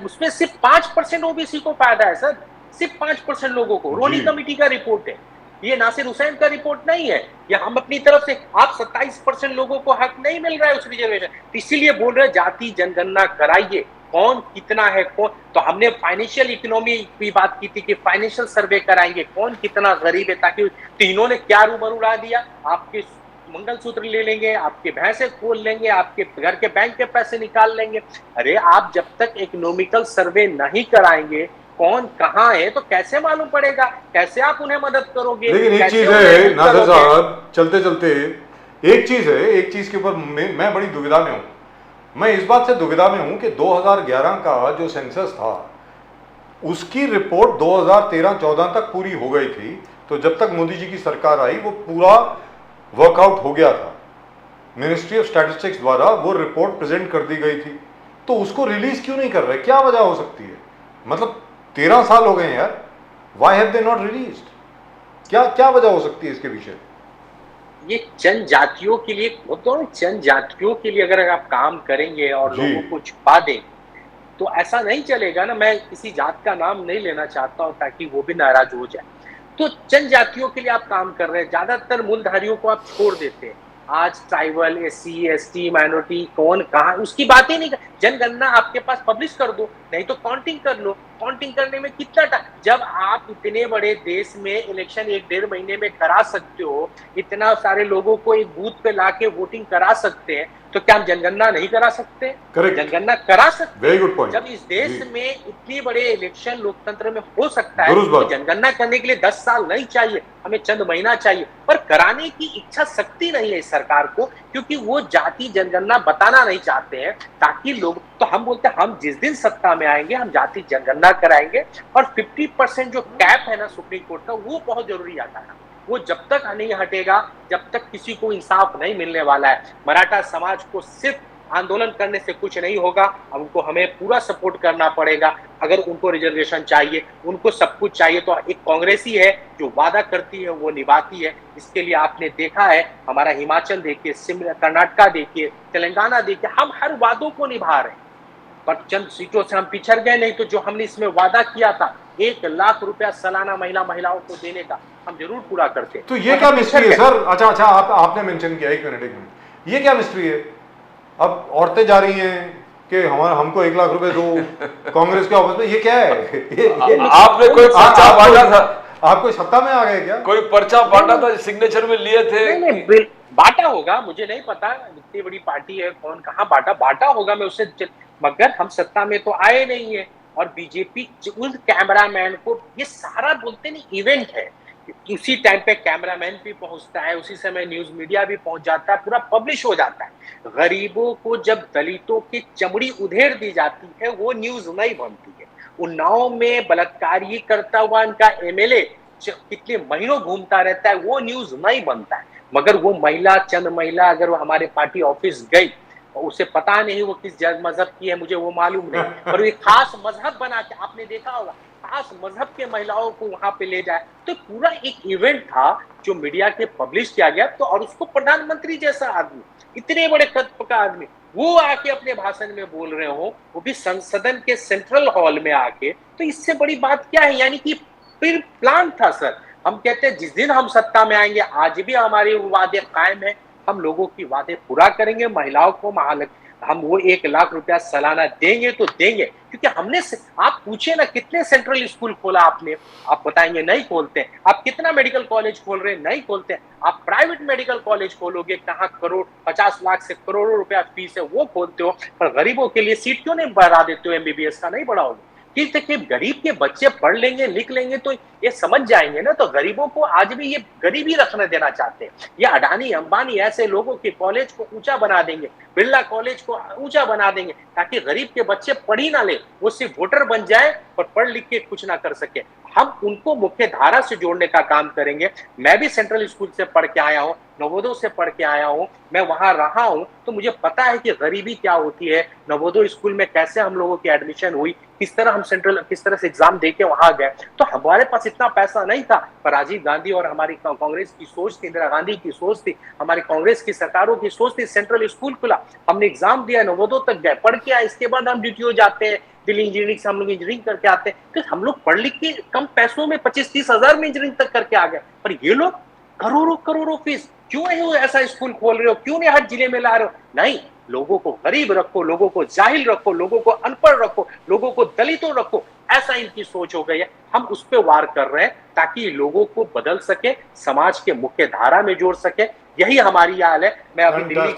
उसमें सिर्फ 5% ओबीसी को फायदा है सर, सिर्फ 5% लोगों को। रोहिणी जी। कमेटी का रिपोर्ट है ये, नासिर हुसैन का रिपोर्ट नहीं है। या हम अपनी तरफ से, आप 27% लोगों को हक नहीं मिल रहा है उस रिजर्वेशन, तो इसीलिए बोल रहे हैं जाति जनगणना कराइए, कौन कितना है, कौन। तो हमने फाइनेंशियल इकोनॉमी की बात की थी कि फाइनेंशियल सर्वे कराएंगे, कौन कितना गरीब है, ताकि तीनों ने क्या रूमर उड़ा दिया, आपके मंगलसूत्र ले लेंगे, आपके भैंसे खोल लेंगे, आपके घर के बैंक के पैसे निकाल लेंगे। अरे आप जब तक इकोनॉमिकल सर्वे नहीं कराएंगे कौन कहाँ है, तो कैसे मालूम पड़ेगा, कैसे आप उन्हें मदद करोगे? लेकिन एक कैसे चीज उन्हें है हेल्प नासिर करोगे? साहब, चलते चलते एक चीज है, एक चीज के ऊपर मैं बड़ी दुविधा में हूं। मैं इस बात से दुविधा में हूं कि 2011 का जो सेंसस था उसकी रिपोर्ट 2013-14 तक पूरी हो गई थी, तो जब तक मोदी जी की सरकार आई वो पूरा वर्कआउट हो गया था। मिनिस्ट्री ऑफ स्टैटिस्टिक्स द्वारा वो रिपोर्ट प्रेजेंट कर दी गई थी, तो उसको रिलीज क्यों नहीं कर रहे? क्या वजह हो सकती है? मतलब 13 साल हो गए हैं यार, why have they not released? क्या क्या वजह हो सकती है इसके पीछे? ये जनजातियों के लिए, वो तो जनजातियों के लिए अगर आप काम करेंगे और जी। लोगों को छुपा दें तो ऐसा नहीं चलेगा ना। मैं किसी जात का नाम नहीं लेना चाहता हूं ताकि वो भी नाराज हो जाए। तो जनजातियों के लिए आप काम कर रहे हैं, ज्यादातर मूलधारियों को आप छोड़ देते हैं। आज ट्राइबल, एससी, एसटी, माइनॉरिटी कौन कहाँ, उसकी बात ही नहीं। जनगणना आपके पास पब्लिश कर दो, नहीं तो काउंटिंग कर लो। काउंटिंग करने में कितना टाइम, जब आप इतने बड़े देश में इलेक्शन 1-1.5 महीने में करा सकते हो, इतना सारे लोगों को एक बूथ पे लाके वोटिंग करा सकते हैं, तो क्या हम जनगणना नहीं करा सकते? Correct. जनगणना करा सकते। Very good point. जब इस देश जी। में इतने बड़े इलेक्शन लोकतंत्र में हो सकता है, दुरुस्त तो बात। जनगणना करने के लिए 10 साल नहीं चाहिए, हमें चंद महीना चाहिए। पर कराने की इच्छा शक्ति नहीं है इस सरकार को, क्योंकि वो जाति जनगणना बताना नहीं चाहते हैं, ताकि लोग, तो हम बोलते हैं हम जिस दिन सत्ता में आएंगे हम जाति जनगणना कराएंगे। और 50% जो कैप है ना सुप्रीम कोर्ट का, वो बहुत जरूरी आता है। वो जब तक नहीं हटेगा, जब तक किसी को इंसाफ नहीं मिलने वाला है। मराठा समाज को सिर्फ आंदोलन करने से कुछ नहीं होगा, हमको हमें पूरा सपोर्ट करना पड़ेगा। अगर उनको रिजर्वेशन चाहिए, उनको सब कुछ चाहिए, तो एक कांग्रेस ही है जो वादा करती है वो निभाती है। इसके लिए आपने देखा है, हमारा हिमाचल देखिए, शिमला, कर्नाटका देखिए, तेलंगाना देखिए, हम हर वादों को निभा रहे हैं। पर चंद सीटों से हम पिछड़ गए, नहीं तो जो हमने इसमें वादा किया था 1 लाख रुपया सालाना महिलाओं को देने का, हम जरूर पूरा करते। तो ये क्या मिस्ट्री है सर? अच्छा, आपने मेंशन किया, एक मिनट, ये क्या मिस्ट्री है? अब औरतें जा रही हैं कि हमको 1 लाख रुपए दो कांग्रेस के ऑफिस में, ये क्या है? आपने कोई पर्चा बांटा था? आप कोई सत्ता में आ गए क्या? कोई पर्चा बांटा था, सिग्नेचर में लिए थे? नहीं, बांटा होगा, मुझे नहीं पता इतनी बड़ी पार्टी है, कौन कहाँ बांटा होगा, मैं उससे, मगर हम सत्ता में तो आए नहीं है। और बीजेपी उस कैमरामैन को, ये सारा बोलते नहीं इवेंट है, उसी टाइम पे कैमरामैन भी पहुंचता है, उसी समय न्यूज मीडिया भी पहुंच जाता है, पूरा पब्लिश हो जाता है। गरीबों को जब दलितों की चमड़ी उधेड़ दी जाती है, वो न्यूज नहीं बनती है। उन्नाव में बलात्कारी करता हुआ इनका एमएलए कितने महीनों घूमता रहता है, वो न्यूज नहीं बनता है। मगर वो महिला, चंद महिला अगर वो हमारे पार्टी ऑफिस गई, उसे पता नहीं वो किस मजहब की है, मुझे वो मालूम नहीं, पर ये खास मजहब बना के, आपने देखा होगा, खास मजहब के महिलाओं को वहां पे ले जाए, तो पूरा एक इवेंट था जो मीडिया के पब्लिश किया गया। तो और उसको प्रधानमंत्री जैसा आदमी, इतने बड़े कद का आदमी, वो आके अपने भाषण में बोल रहे हो, वो भी सदन के सेंट्रल हॉल में आके, तो इससे बड़ी बात क्या है? यानी कि फिर प्लान था सर। हम कहते हैं जिस दिन हम सत्ता में आएंगे, आज भी हमारे वादे कायम है, हम लोगों की वादे पूरा करेंगे। महिलाओं को हम वो 1 लाख रुपया सालाना देंगे तो देंगे, क्योंकि हमने, आप पूछे ना कितने सेंट्रल स्कूल खोला आपने, आप बताएंगे नहीं खोलते। आप कितना मेडिकल कॉलेज खोल रहे हैं, नहीं खोलते। आप प्राइवेट मेडिकल कॉलेज खोलोगे, कहाँ करोड़ 50 लाख से करोड़ों रुपया फीस है, वो खोलते हो। पर गरीबों के लिए सीट क्यों नहीं बढ़ा देते हो? एमबीबीएस का नहीं बढ़ाओगे, कि देखिए गरीब के बच्चे पढ़ लेंगे लिख लेंगे तो ये समझ जाएंगे ना, तो गरीबों को आज भी ये गरीबी रखने देना चाहते हैं। ये अडानी अंबानी ऐसे लोगों के कॉलेज को ऊंचा बना देंगे, बिरला कॉलेज को ऊंचा बना देंगे, ताकि गरीब के बच्चे पढ़ ही ना ले, वो सिर्फ वोटर बन जाए और पढ़ लिख के कुछ ना कर सके। हम उनको मुख्य धारा से जोड़ने का काम करेंगे। मैं भी सेंट्रल स्कूल से पढ़ के आया हूँ, नवोदय से पढ़ के आया हूँ, मैं वहां रहा हूँ, तो मुझे पता है कि गरीबी क्या होती है, नवोदय स्कूल में कैसे हम लोगों की एडमिशन हुई, किस तरह हम किस तरह से एग्जाम दे के वहां गए। तो हमारे पास इतना पैसा नहीं था, पर राजीव गांधी और हमारी कांग्रेस की सोच थी, इंदिरा गांधी की सोच थी, हमारी कांग्रेस की सरकारों की सोच थी, सेंट्रल स्कूल खुला, हमने एग्जाम दिया, नवोदय तक गए, पढ़ के आए, इसके बाद हम ड्यूटी हो जाते हैं, दिल्ली इंजीनियरिंग से हम लोग इंजीनियरिंग करके आते हैं। तो हम लोग पढ़ लिख के कम पैसों में 25-30 हजार में इंजीनियरिंग तक करके आ गए, पर ये लोग करोड़ों करोड़ों फीस। क्यों है वो ऐसा स्कूल खोल रहे हो, क्यों नहीं हर जिले में ला रहे हो? नहीं, लोगों को गरीब रखो, लोगों को जाहिल रखो, लोगों को अनपढ़ रखो, लोगों को दलितों रखो, ऐसा इनकी सोच हो गई है। हम उस पर वार कर रहे हैं ताकि लोगों को बदल सके, समाज के मुख्य धारा में जोड़ सके, यही हमारी हाल है। मैं अभी दिल्ली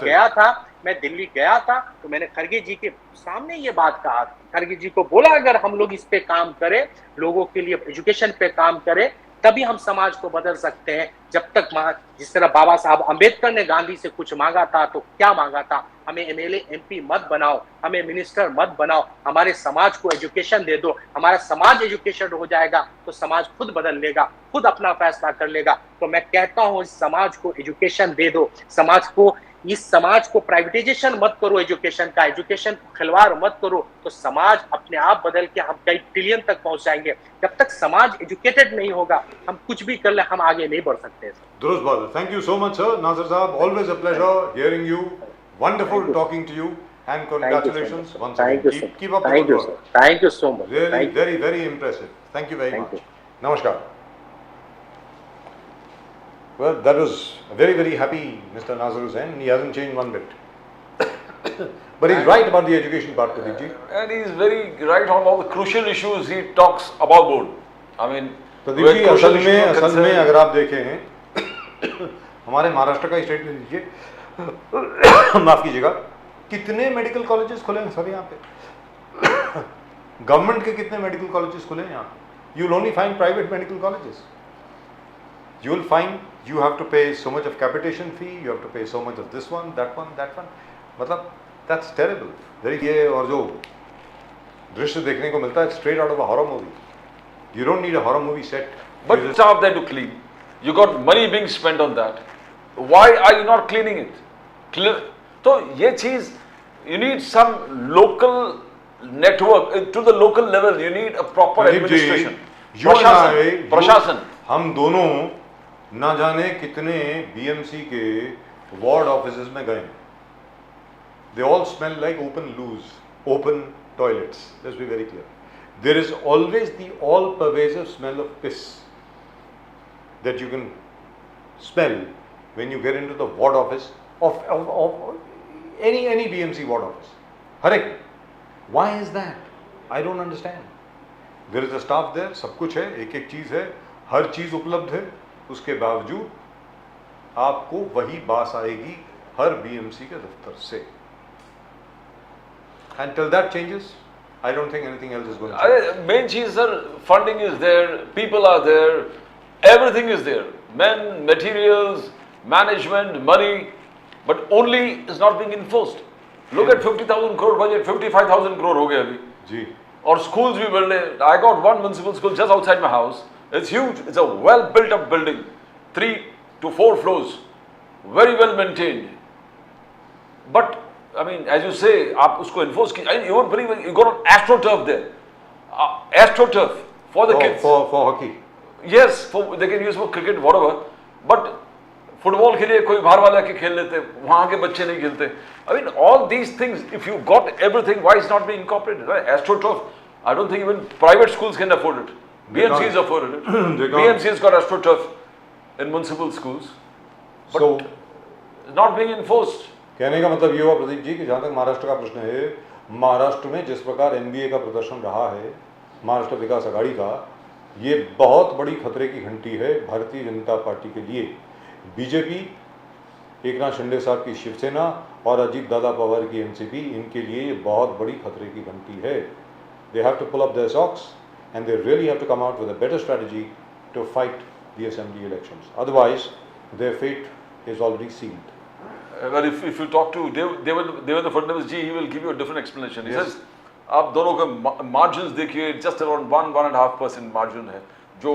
गया था तो मैंने खड़गे जी के सामने ये बात कहा, खड़गे जी को बोला अगर हम लोग इस पे काम करें, लोगों के लिए एजुकेशन पे काम करें, तभी हम समाज को बदल सकते हैं। जब तक जिस तरह बाबा साहब अंबेडकर ने गांधी से कुछ मांगा था तो क्या मांगा था, हमें एमएलए एमपी मत बनाओ, हमें मिनिस्टर मत बनाओ, हमारे समाज को एजुकेशन दे दो, हमारा समाज एजुकेशन हो जाएगा तो समाज खुद बदल लेगा, खुद अपना फैसला कर लेगा। तो मैं कहता हूं इस समाज को एजुकेशन दे दो, इस समाज को प्राइवेटाइजेशन मत करो, एजुकेशन को खिलवाड़ मत करो, तो समाज अपने आप बदल के हम कई ट्रिलियन तक पहुंच जाएंगे। जब तक समाज एजुकेटेड नहीं होगा, हम कुछ भी कर ले, हम आगे नहीं बढ़ सकते। दुरुस्त बात है। Thank you so much sir Nasir sahab, always a pleasure hearing you, wonderful talking to you and congratulations once again, keep up the good work. Thank you so much, really very very impressive, thank you very much. नमस्कार। Well, that was very happy, Mr. Nazir Hussain. He hasn't changed one bit. But he's right about the education part, Pradeep ji. And he's very right on all the crucial issues he talks about board. I mean, Pradeep ji असल में अगर आप देखें हमारे महाराष्ट्र का statement लीजिए, माफ कीजिएगा, कितने मेडिकल कॉलेजेस खुले हैं सर यहाँ पे? गवर्नमेंट के कितने मेडिकल कॉलेजेस खुले हैं यहाँ पे? You will only find private medical colleges. You will find you have to pay so much of capitation fee, you have to pay so much of this one, that one, that one. मतलब that's terrible. ये और जो दृश्य देखने को मिलता है straight out of a horror movie. You don't need a horror movie set. But it's out there to clean. You got money being spent on that. Why are you not cleaning it? तो ये चीज you need some local network to the local level. You need a proper administration. प्रशासन. हम दोनों ना जाने कितने BMC के वार्ड ऑफिसेस में गए. They all smell like open loos, open toilets. Let's be very clear. There is always the all-pervasive smell of piss that you can smell when you get into the ward office of any BMC ward office. Harek, why is that? I don't understand. There is a staff there, सब कुछ है, एक एक चीज है, हर चीज उपलब्ध है, उसके बावजूद आपको वही बास आएगी हर बीएमसी के दफ्तर से. And till that changes, I don't think anything else is going to change. Main cheese, sir, funding is there, people are there, everything is there. Men, materials, management, money, but only is not being enforced. Look at 50,000 crore budget, 55,000 crore हो गया अभी. जी. और schools भी build it. I got one municipal school just outside my house. It's huge. It's a well built up building, 3 to 4 floors, very well maintained. But I mean, as you say, आप उसको enforce की. You won't believe you got an AstroTurf there. AstroTurf for the kids. For hockey. Yes, they can use for cricket, whatever. But football के लिए कोई बाहर वाला के खेल लेते, वहाँ के बच्चे नहीं खेलते. I mean, all these things, if you got everything, why is not being incorporated? Right? AstroTurf, I don't think even private schools can afford it. BMCs afforded it. BMCs got AstroTurf in municipal schools, but so, it's not being enforced. कहने का मतलब ये हुआ प्रदीप जी कि जहाँ तक महाराष्ट्र का प्रश्न है, महाराष्ट्र में जिस प्रकार एनडीए का प्रदर्शन रहा है, महाराष्ट्र विकास आघाड़ी का, ये बहुत बड़ी खतरे की घंटी है भारतीय जनता पार्टी के लिए. बीजेपी, एकनाथ शिंदे साहब की शिवसेना और अजीत दादा पवार की एनसीपी, इनके लिए ये बहुत बड़ी खतरे की घंटी है. they have to pull up their socks and they really have to come out with a better strategy to fight the assembly elections. Otherwise, their fate is already sealed. Well, if you talk to Devendra Fadnavis ji, he will give you a different explanation. He Yes. says, आप दोनों के margins देखिए, just around 1.5% margin है. जो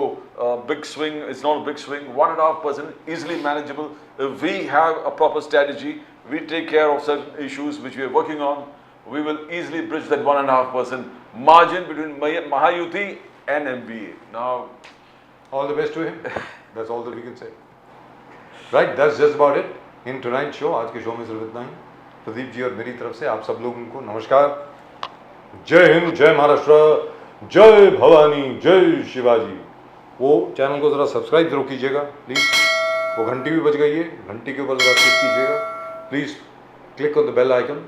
big swing, it's not a big swing, 1.5% easily manageable. If we have a proper strategy, we take care of certain issues which we are working on, we will easily bridge that 1.5% margin between Mahayuti and MBA. Now, All the best to him. That's all that we can say. Right, that's just about it. In tonight's show, आज के show में सिर्फ इतना ही. प्रदीप जी और मेरी तरफ से आप सब लोगों को नमस्कार. जय हिंद, जय महाराष्ट्र, जय भवानी, जय शिवाजी. वो चैनल को ज़रा सब्सक्राइब जरूर कीजिएगा प्लीज़. वो घंटी भी बज गई है, घंटी के ऊपर ज़रा क्लिक कीजिएगा please. Click on the bell icon.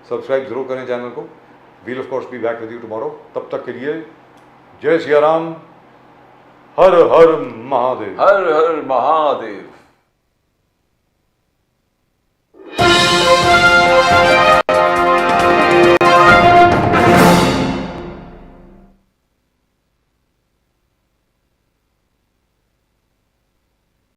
Subscribe जरूर करें चैनल को. We'll of course be back with you tomorrow. तब तक के लिए जय सिया राम, हर हर महादेव. हर हर महादेव.